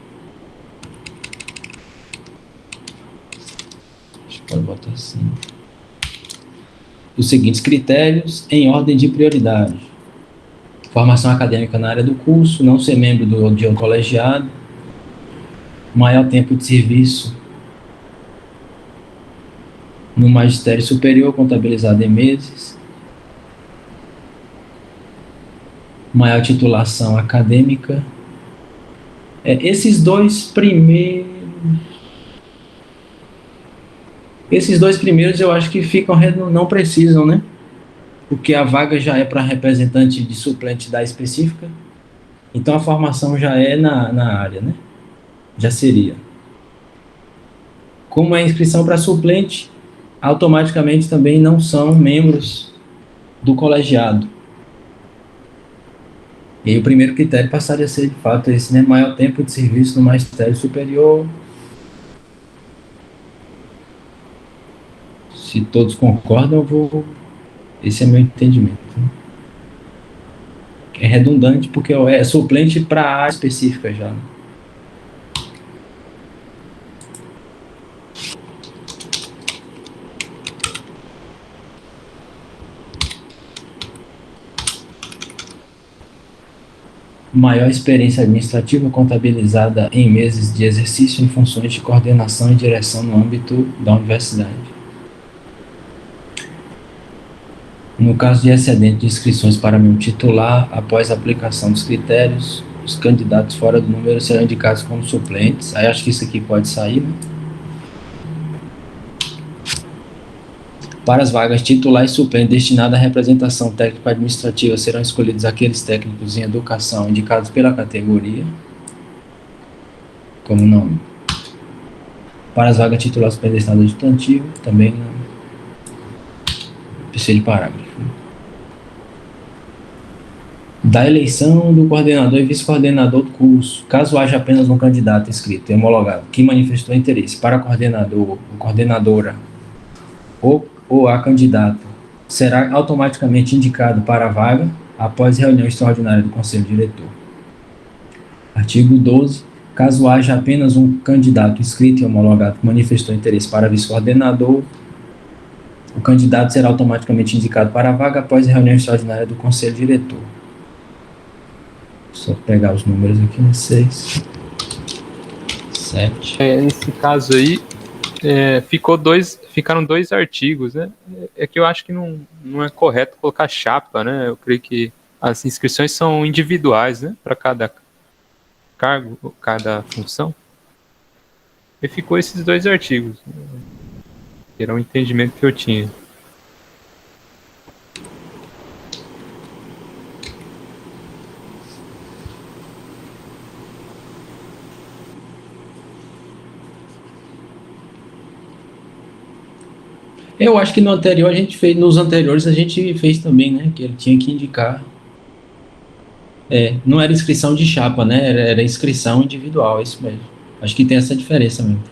A: A gente pode botar assim. Os seguintes critérios em ordem de prioridade: formação acadêmica na área do curso, não ser membro de um colegiado, maior tempo de serviço no magistério superior, contabilizado em meses, maior titulação acadêmica. Esses dois primeiros eu acho que não precisam, né? Porque a vaga já é para representante de suplente da específica, então a formação já é na área, né? Já seria. Como é inscrição para suplente, automaticamente também não são membros do colegiado. E aí o primeiro critério passaria a ser, de fato, esse, né? Maior tempo de serviço no magistério superior. Se todos concordam, esse é meu entendimento. É redundante porque é suplente para a área específica já. Maior experiência administrativa contabilizada em meses de exercício em funções de coordenação e direção no âmbito da universidade. No caso de excedente de inscrições para membro titular, após a aplicação dos critérios, os candidatos fora do número serão indicados como suplentes. Aí acho que isso aqui pode sair, né? Para as vagas titular e suplente destinadas à representação técnico-administrativa, serão escolhidos aqueles técnicos em educação indicados pela categoria, como nome. Para as vagas titular e suplente destinadas ao adjuntivo, também não precisa de parágrafo. Da eleição do coordenador e vice-coordenador do curso, caso haja apenas um candidato inscrito e homologado que manifestou interesse para coordenador ou coordenadora ou a candidato, será automaticamente indicado para a vaga após reunião extraordinária do Conselho Diretor. Artigo 12. Caso haja apenas um candidato inscrito e homologado que manifestou interesse para vice-coordenador, o candidato será automaticamente indicado para a vaga após a reunião extraordinária do Conselho Diretor. Só pegar os números aqui, né? 6, 7.
D: Nesse caso aí, ficaram dois artigos, né? É que eu acho que não é correto colocar chapa, né? Eu creio que as inscrições são individuais, né? Para cada cargo, cada função. E ficou esses dois artigos. Que era o entendimento que eu tinha.
A: Eu acho que nos anteriores a gente fez também, né? Que ele tinha que indicar. Não era inscrição de chapa, né? Era inscrição individual, é isso mesmo. Acho que tem essa diferença mesmo.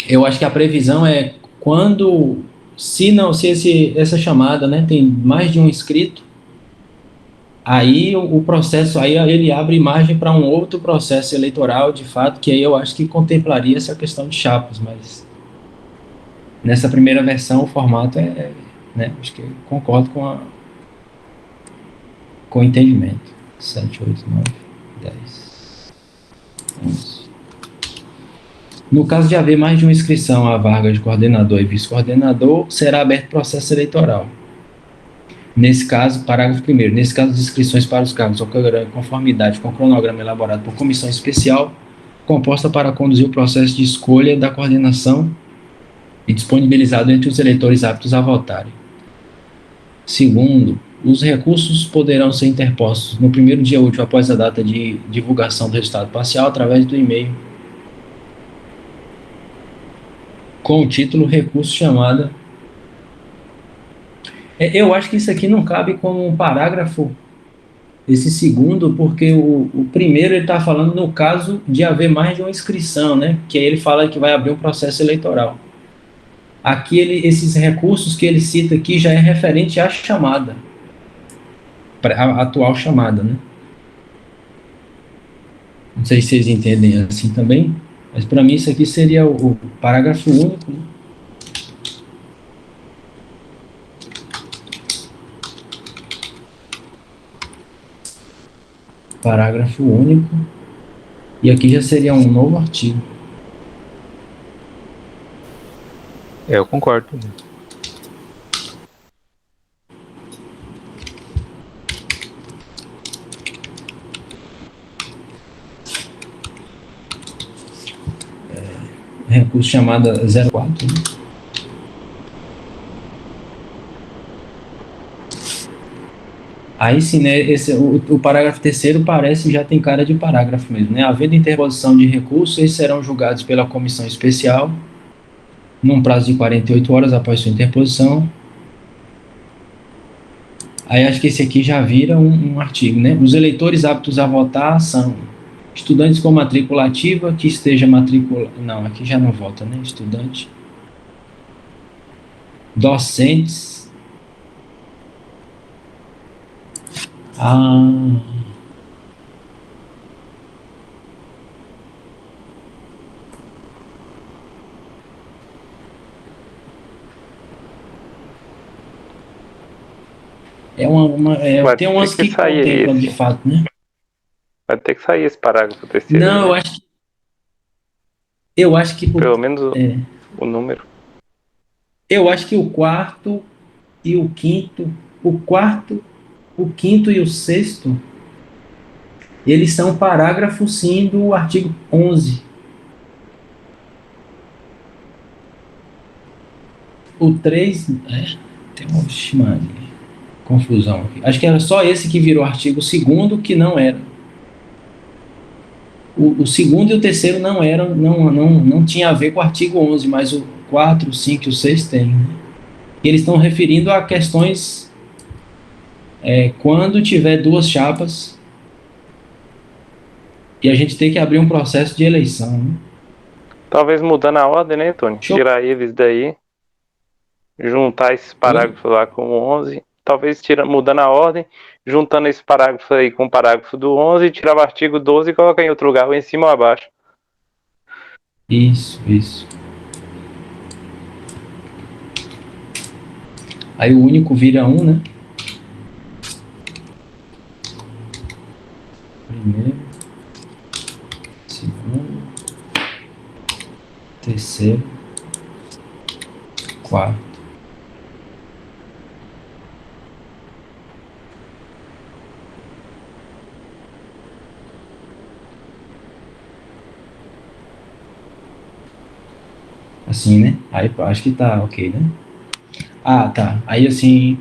A: Eu acho que a previsão é quando se essa chamada, né, tem mais de um inscrito, aí o processo, aí ele abre margem para um outro processo eleitoral, de fato, que aí eu acho que contemplaria essa questão de chapas, mas nessa primeira versão o formato né, acho que eu concordo com o entendimento. 7, 8, 9, 10, 11. No caso de haver mais de uma inscrição à vaga de coordenador e vice-coordenador, será aberto processo eleitoral. Nesse caso, parágrafo 1º, nesse caso, as inscrições para os cargos ocorrerão em conformidade com o cronograma elaborado por comissão especial, composta para conduzir o processo de escolha da coordenação e disponibilizado entre os eleitores aptos a votarem. Segundo, os recursos poderão ser interpostos no primeiro dia útil após a data de divulgação do resultado parcial através do e-mail com o título recurso chamada. Eu acho que isso aqui não cabe como um parágrafo, esse segundo, porque o primeiro ele está falando no caso de haver mais de uma inscrição, né? Que aí ele fala que vai abrir um processo eleitoral. Aqui, esses recursos que ele cita aqui já é referente à chamada, a atual chamada, né? Não sei se vocês entendem assim também, mas para mim isso aqui seria o parágrafo único, né? Parágrafo único, e aqui já seria um novo artigo.
D: Eu concordo.
A: Recurso chamada 04, né? Aí sim, né, o parágrafo 3º parece já tem cara de parágrafo mesmo, né? Havendo interposição de recursos, eles serão julgados pela comissão especial num prazo de 48 horas após sua interposição. Aí acho que esse aqui já vira um artigo, né? Os eleitores aptos a votar são estudantes com matrícula ativa que esteja matriculado... Não, aqui já não vota, né? Estudante. Docentes. Tem umas que contemplam de fato, né?
C: Vai ter que sair esse parágrafo terceiro.
A: Não,
C: né?
A: eu acho que
C: pelo menos o número.
A: Eu acho que o quarto e o quinto, o quinto e o sexto, eles são parágrafos sim do artigo 11. O 3, tem uma confusão aqui. Acho que era só esse que virou artigo 2º, que não era. O 2º e o 3º não eram, não tinha a ver com o artigo 11, mas o 4, o 5 e o 6 tem. Né? E eles estão referindo a questões quando tiver duas chapas e a gente tem que abrir um processo de eleição. Né?
C: Talvez mudando a ordem, né, Tony? Tirar eles daí, juntar esses parágrafos lá com o 11, talvez mudando a ordem, juntando esse parágrafo aí com o parágrafo do 11, tirar o artigo 12 e colocar em outro lugar, ou em cima ou abaixo.
A: Isso. Aí o único vira 1, né? Primeiro, segundo, terceiro, quarto. Assim, né? Aí acho que tá ok, né? Tá. Aí, assim,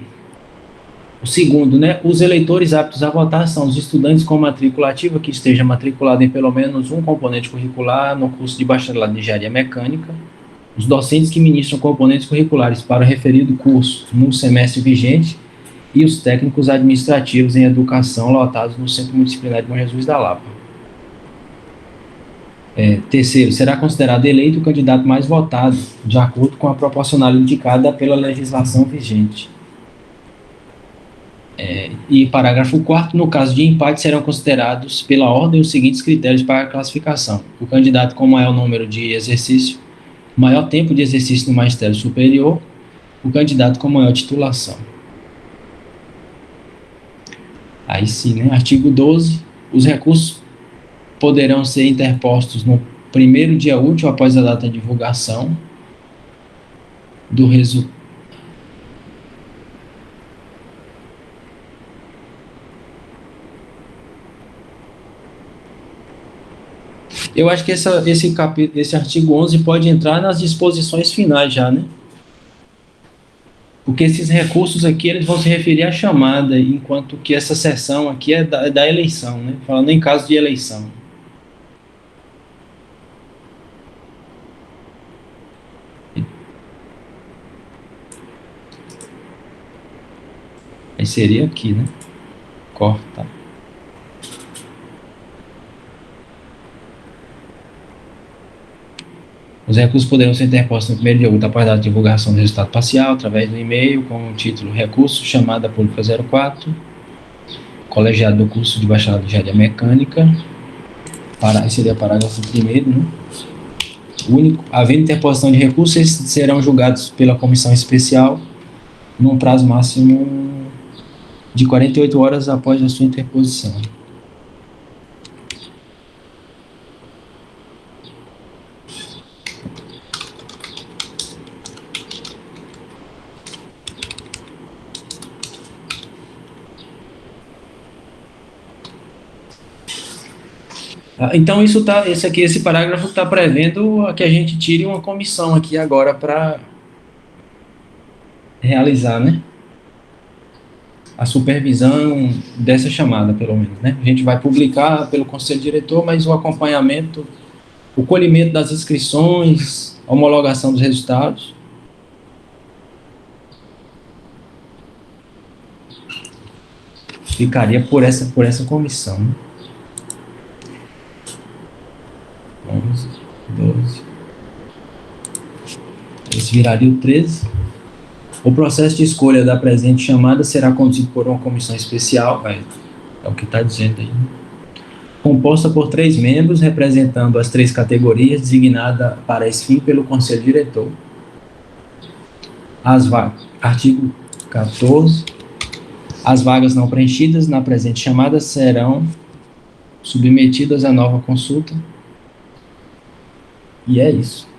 A: o segundo, né? Os eleitores aptos a votar são os estudantes com matrícula ativa que esteja matriculado em pelo menos um componente curricular no curso de bacharelado em engenharia mecânica, os docentes que ministram componentes curriculares para o referido curso no semestre vigente e os técnicos administrativos em educação lotados no Centro Multidisciplinar de Bom Jesus da Lapa. Terceiro, será considerado eleito o candidato mais votado, de acordo com a proporcional indicada pela legislação vigente. E parágrafo 4º, no caso de empate, serão considerados pela ordem os seguintes critérios para a classificação: o candidato com maior número de exercício, maior tempo de exercício no magistério superior, o candidato com maior titulação. Aí sim, né? Artigo 12, os recursos poderão ser interpostos no primeiro dia útil após a data de divulgação do resultado. Eu acho que esse artigo 11 pode entrar nas disposições finais já, né? Porque esses recursos aqui, eles vão se referir à chamada, enquanto que essa seção aqui é da eleição, né? Falando em caso de eleição. Aí seria aqui, né? Corta. Os recursos poderão ser interpostos no primeiro dia útil após a divulgação do resultado parcial, através do e-mail, com o título Recurso, chamada pública 04, colegiado do curso de bacharelado de engenharia mecânica, seria parágrafo 1º, né? Havendo interposição de recursos, esses serão julgados pela comissão especial num prazo máximo de 48 horas após a sua interposição. Então, esse parágrafo está prevendo que a gente tire uma comissão aqui agora para realizar, né, a supervisão dessa chamada, pelo menos, né? A gente vai publicar pelo conselho diretor, mas o acompanhamento, o colhimento das inscrições, a homologação dos resultados. Ficaria por essa comissão, né? 11, 12. Esse viraria o 13. O processo de escolha da presente chamada será conduzido por uma comissão especial, é o que está dizendo aí, né? Composta por 3 membros, representando as 3 categorias, designada para esse fim pelo conselho diretor. Artigo 14. As vagas não preenchidas na presente chamada serão submetidas à nova consulta. E é isso.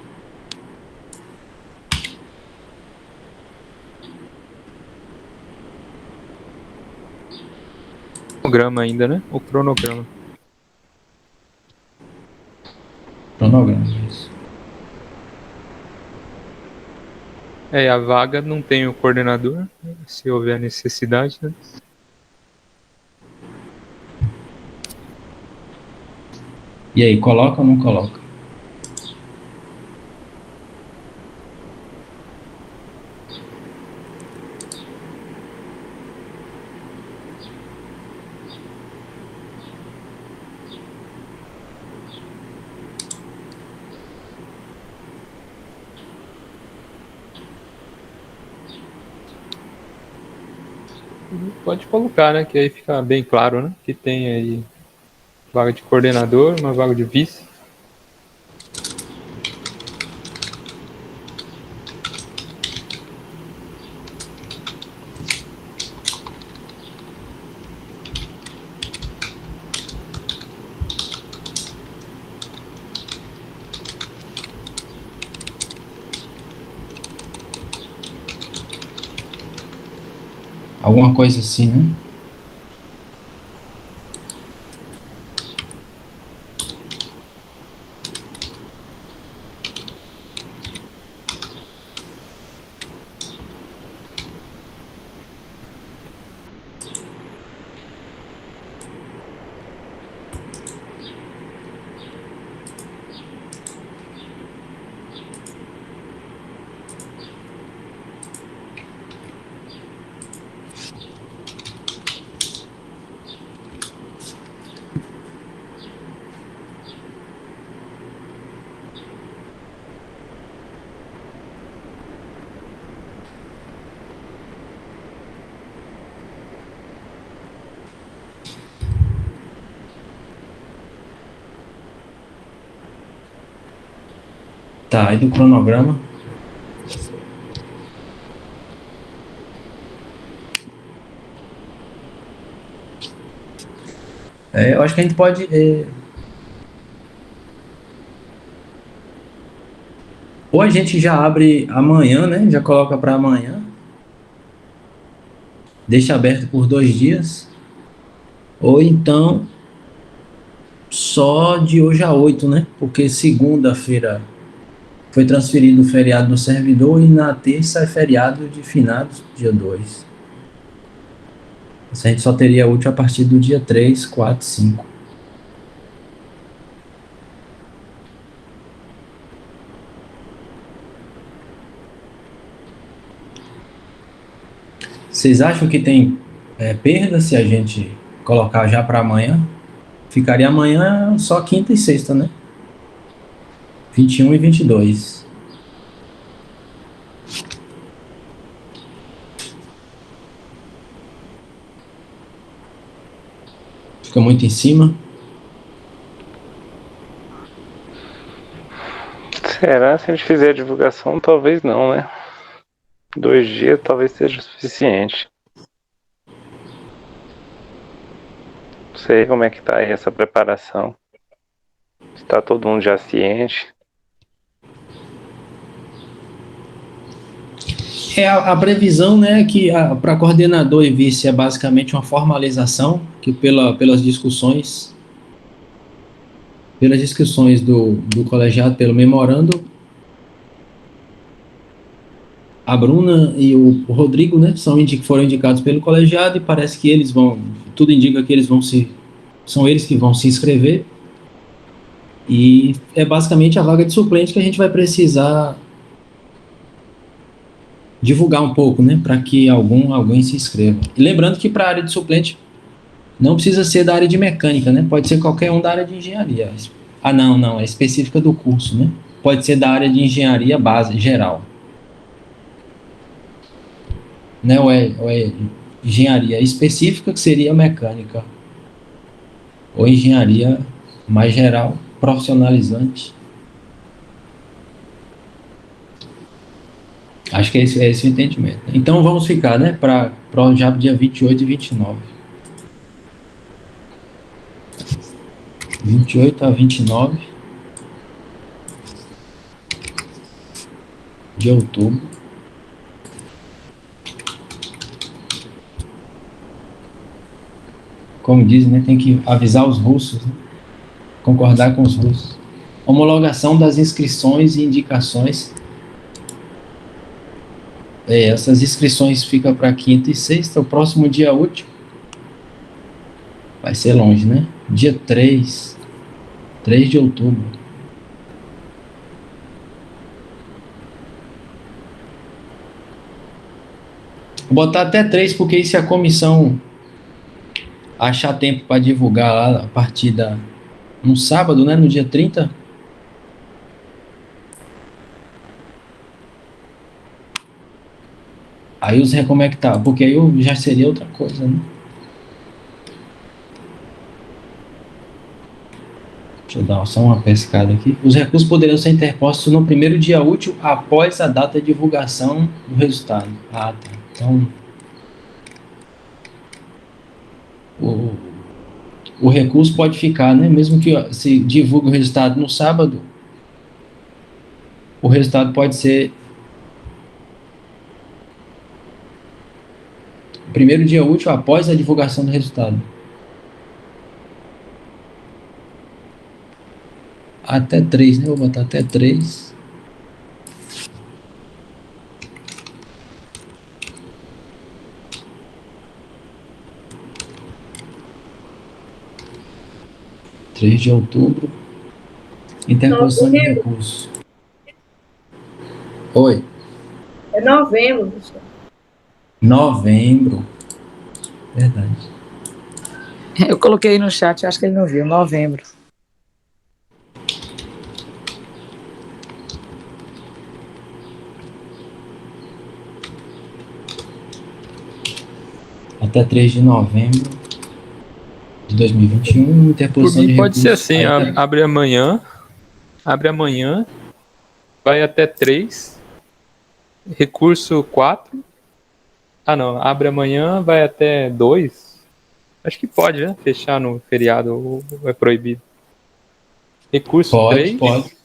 D: Cronograma ainda, né? O cronograma.
A: Cronograma, isso.
D: A vaga não tem o coordenador, se houver necessidade, né?
A: E aí, coloca ou não coloca?
D: Pode colocar, né? Que aí fica bem claro, né? Que tem aí vaga de coordenador, uma vaga de vice.
A: Alguma coisa assim, né? Tá, e do cronograma? Eu acho que a gente pode... ou a gente já abre amanhã, né? Já coloca para amanhã. Deixa aberto por 2 dias. Ou então, só de hoje a 8, né? Porque segunda-feira foi transferido o feriado do servidor e na terça é feriado de finados, dia 2. A gente só teria útil a partir do dia 3, 4, 5. Vocês acham que tem perda se a gente colocar já para amanhã? Ficaria amanhã só quinta e sexta, né? 21 e 22. Fica muito em cima.
C: Será? Se a gente fizer a divulgação, talvez não, né? 2 dias talvez seja o suficiente. Não sei como é que tá aí essa preparação. Está todo mundo já ciente.
A: A previsão, né, que para coordenador e vice é basicamente uma formalização que pelas discussões do colegiado, pelo memorando, a Bruna e o Rodrigo, né, foram indicados pelo colegiado e parece que tudo indica que são eles que vão se inscrever, e é basicamente a vaga de suplente que a gente vai precisar divulgar um pouco, né, para que alguém se inscreva. E lembrando que para a área de suplente não precisa ser da área de mecânica, né, pode ser qualquer um da área de engenharia. Não, é específica do curso, né, pode ser da área de engenharia base, geral. Né, ou é engenharia específica, que seria mecânica, ou engenharia mais geral, profissionalizante. Acho que é esse o entendimento. Então vamos ficar, né, para já dia 28 e 29. 28 a 29 de outubro. Como dizem, né, tem que avisar os russos, né? Concordar com os russos. Homologação das inscrições e indicações. Essas inscrições ficam para quinta e sexta. O próximo dia útil vai ser longe, né? Dia 3 de outubro. Vou botar até 3, porque se a comissão achar tempo para divulgar lá a partida no sábado, né, no dia 30. Aí como é que tá? Porque aí já seria outra coisa, né? Deixa eu dar só uma pescada aqui. Os recursos poderão ser interpostos no primeiro dia útil após a data de divulgação do resultado. Tá. Então, o recurso pode ficar, né? Mesmo que se divulgue o resultado no sábado, o resultado pode ser o primeiro dia útil após a divulgação do resultado. Até 3, né? Vou botar até 3. De outubro, interposição de recurso. Oi.
E: É novembro, professor.
A: Novembro. Verdade.
F: Eu coloquei no chat, acho que ele não viu. Novembro.
A: Até 3 de novembro de 2021, interposição de recursos.
D: Pode ser assim, abre amanhã, vai até 3. Recurso 4. Ah, não. Abre amanhã, vai até 2. Acho que pode, né? Fechar no feriado ou é proibido. Recurso
A: Pode,
D: 3.
A: pode.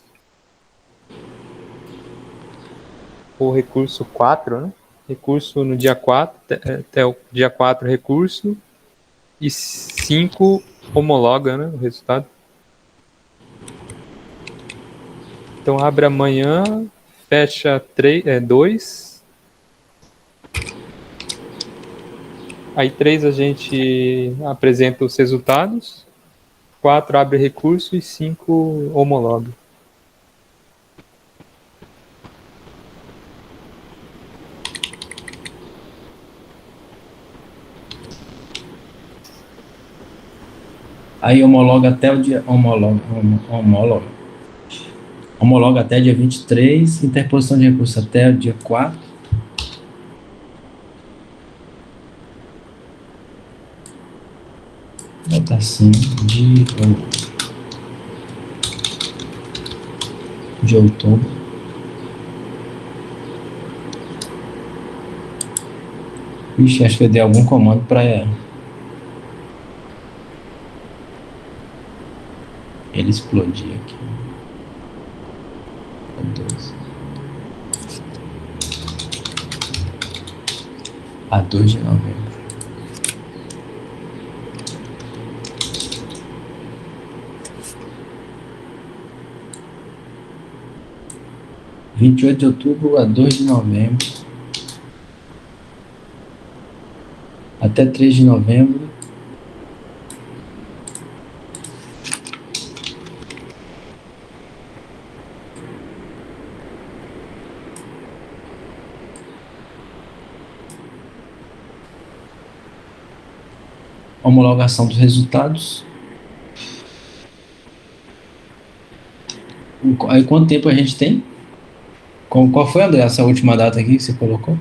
D: Ou recurso 4, né? Recurso no dia 4, até o dia 4 recurso. E 5 homologa, né? O resultado. Então abre amanhã, fecha 2. Aí 3 a gente apresenta os resultados. 4 abre recurso e 5 homologa.
A: Aí homologa até o dia. Homologa até dia 23. Interposição de recurso até o dia 4. Bota assim, de outubro. Ixi, acho que eu dei algum comando para ele explodir aqui. A 2 de novembro. – 28 de outubro a 2 de novembro. Até 3 de novembro. Homologação dos resultados. Aí quanto tempo a gente tem? Qual foi, André, essa última data aqui que você colocou?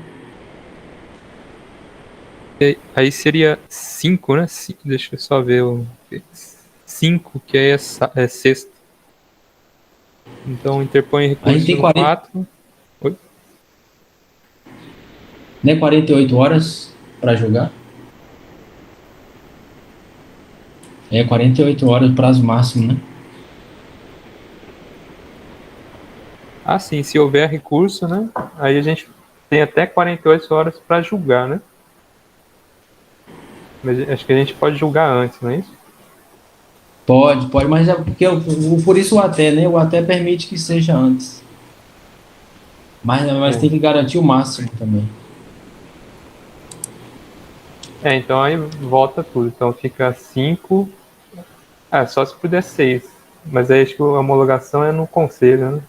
D: Aí seria 5, né? Deixa eu só ver o 5, que aí é sexta. Então interpõe recurso
A: tem
D: no
A: 40...
D: 4. Oi?
A: Não é 48 horas para julgar? É 48 horas o prazo máximo, né?
D: Ah, sim, se houver recurso, né? Aí a gente tem até 48 horas para julgar, né? Mas acho que a gente pode julgar antes, não é isso?
A: Pode, mas é porque por isso o até, né? O até permite que seja antes. Mas tem que garantir o máximo também.
D: Então aí volta tudo. Então fica 5. Só se puder 6. Mas aí acho que a homologação é no conselho, né?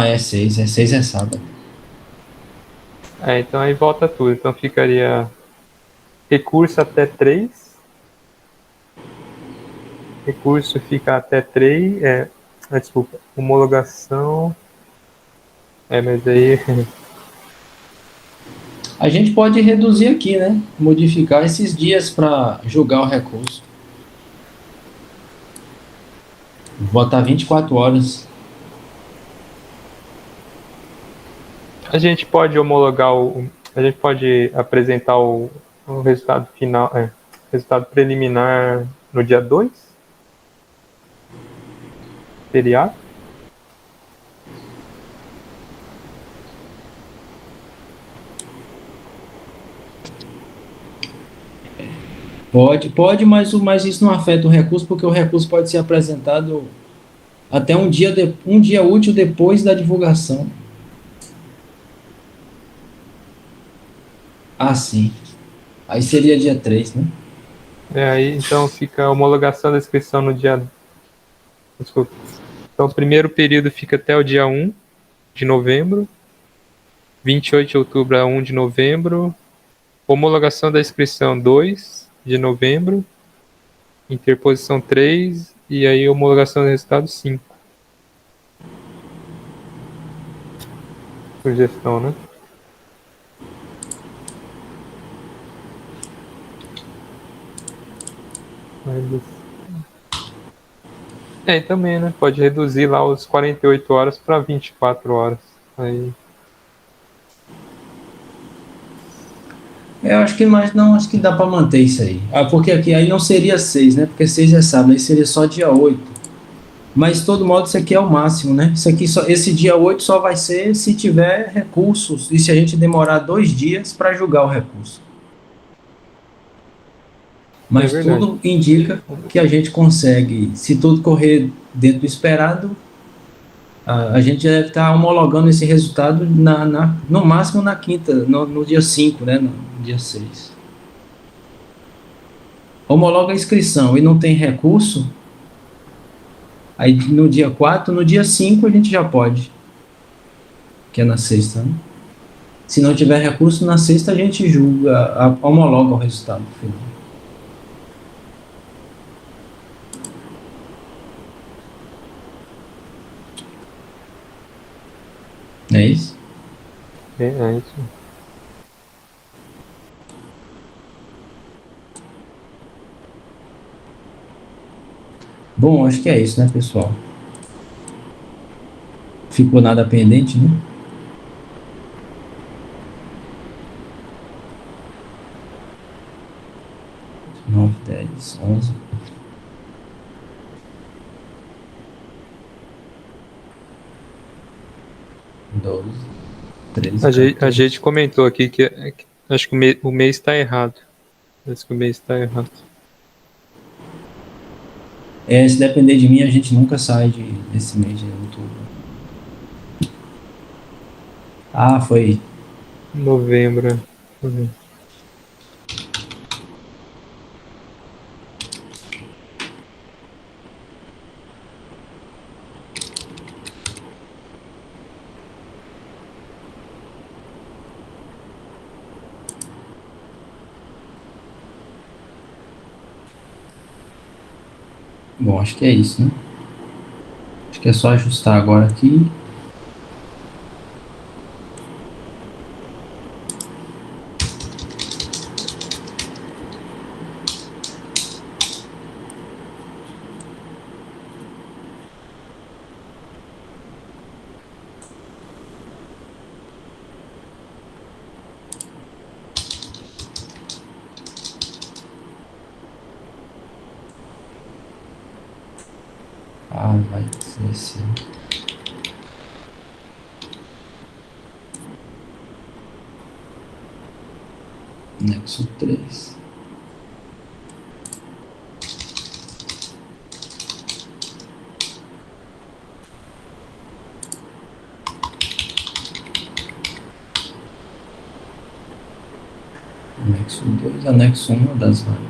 A: É 6. É 6 é sábado.
D: Então aí volta tudo. Então ficaria recurso até 3. Recurso fica até 3. Desculpa. Homologação. Mas aí.
A: A gente pode reduzir aqui, né? Modificar esses dias para julgar o recurso. Vou botar 24 horas.
D: A gente pode homologar a gente pode apresentar o resultado final, resultado preliminar no dia 2? Feriado?
A: Pode, mas isso não afeta o recurso, porque o recurso pode ser apresentado até um dia útil depois da divulgação. Sim. Aí seria dia 3, né?
D: Aí então fica a homologação da inscrição no dia. Desculpa. Então o primeiro período fica até o dia 1 de novembro. 28 de outubro a 1 de novembro. Homologação da inscrição 2 de novembro. Interposição 3. E aí homologação do resultado 5. Sugestão, né? É, e também, né? Pode reduzir lá os 48 horas para 24 horas. Aí,
A: Eu acho que mais não, acho que dá para manter isso aí. Porque aqui aí não seria 6, né? Porque 6 é sábado, aí seria só dia 8. Mas de todo modo isso aqui é o máximo, né? Isso aqui só, esse dia 8 só vai ser se tiver recursos e se a gente demorar 2 dias para julgar o recurso.
D: é
A: Mas
D: verdade.
A: tudo indica que a gente consegue, se tudo correr dentro do esperado, a gente deve estar homologando esse resultado no máximo na quinta, no dia 5, né? No dia 6. Homologa a inscrição e não tem recurso, aí no dia 4, no dia 5 a gente já pode, que é na sexta, né? Se não tiver recurso, na sexta a gente julga, homologa o resultado final. Não é isso?
D: É isso.
A: Bom, acho que é isso, né, pessoal? Ficou nada pendente, né? Nove, 10, 11. 12, 13,
D: A gente comentou aqui que acho que o mês está errado. Parece que o mês está errado.
A: Se depender de mim, a gente nunca sai desse mês de outubro. Ah, foi.
D: Novembro.
A: Bom, acho que é isso, né? Acho que é só ajustar agora aqui. Ah, vai ser esse. Nexo 3. Anexo 2, anexo 1 das vagas.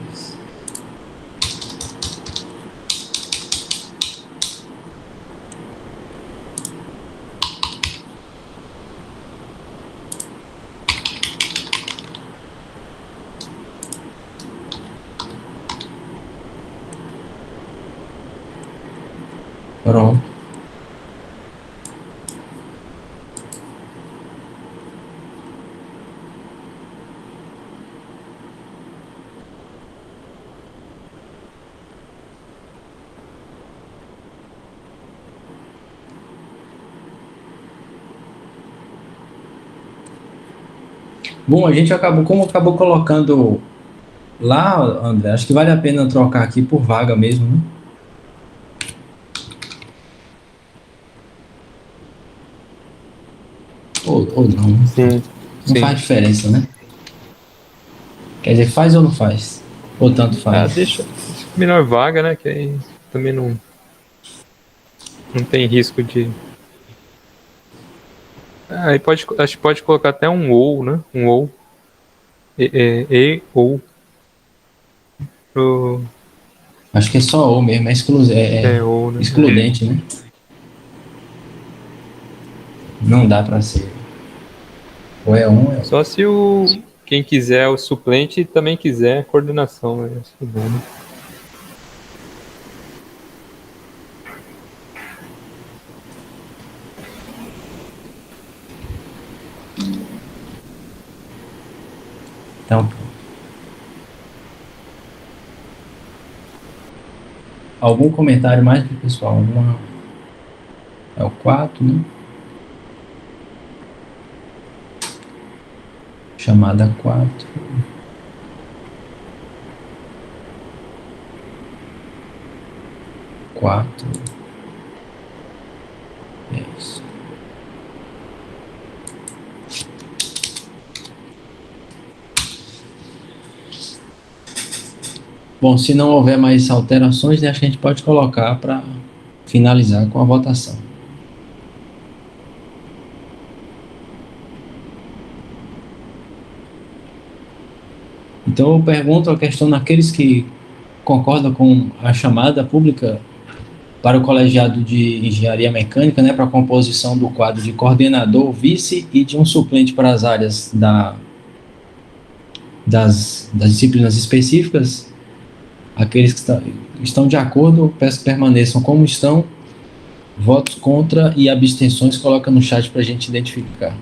A: Pronto. Bom, a gente acabou colocando lá, André, acho que vale a pena trocar aqui por vaga mesmo, né? Ou não.
D: Sim.
A: Não faz diferença, né? Quer dizer, faz ou não faz? Ou tanto faz?
D: Deixa melhor vaga, né? Que aí também não tem risco de. Aí acho que pode colocar até um ou, né? Um ou. Ou. Pro,
A: Acho que é só ou mesmo,
D: ou, né?
A: excludente, né? Não dá pra ser. Ou é um, é
D: Só se quem quiser o suplente também quiser coordenação, né? Isso é bom, né?
A: Então, algum comentário mais do pessoal? É o 4, né? Chamada 4. É isso. Bom, se não houver mais alterações, né, acho que a gente pode colocar para finalizar com a votação. Então eu pergunto a questão naqueles que concordam com a chamada pública para o colegiado de engenharia mecânica, né, para a composição do quadro de coordenador, vice e de um suplente para as áreas das disciplinas específicas. Aqueles que estão de acordo, peço que permaneçam como estão. Votos contra e abstenções, coloca no chat para a gente identificar.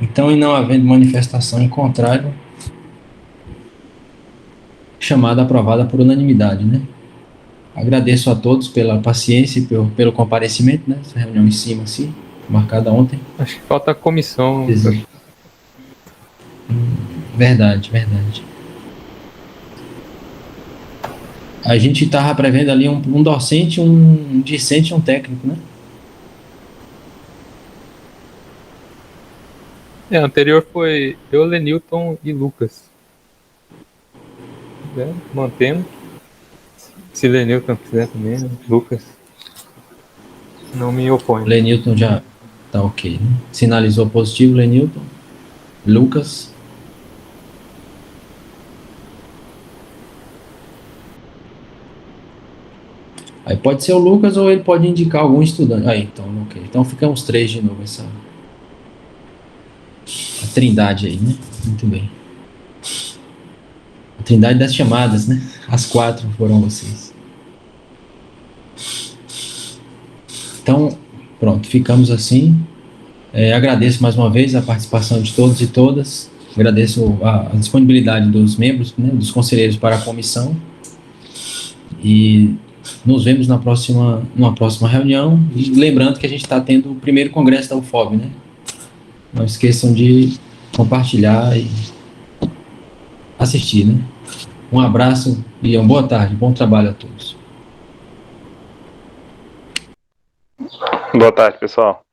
A: Então, e não havendo manifestação em contrário, chamada aprovada por unanimidade, né? Agradeço a todos pela paciência e pelo comparecimento, né? Essa reunião em cima, assim, marcada ontem.
D: Acho que falta a comissão.
A: Verdade. A gente estava prevendo ali um docente, um discente e um técnico, né?
D: A anterior foi eu, Lenilton e Lucas. Mantendo. Se Lenilton quiser também, né? Lucas. Não me opõe.
A: Lenilton já tá ok, né? Sinalizou positivo, Lenilton. Lucas. Aí pode ser o Lucas ou ele pode indicar algum estudante. Aí, então, ok. Então ficamos 3 de novo, a trindade aí, né? Muito bem. A trindade das chamadas, né? As 4 foram vocês. Então, pronto, ficamos assim. Agradeço mais uma vez a participação de todos e todas. Agradeço a disponibilidade dos membros, né, dos conselheiros para a comissão. E nos vemos numa próxima reunião. E lembrando que a gente está tendo o primeiro congresso da UFOB, né? Não esqueçam de compartilhar e assistir, né? Um abraço e uma boa tarde. Bom trabalho a todos.
C: Boa tarde, pessoal.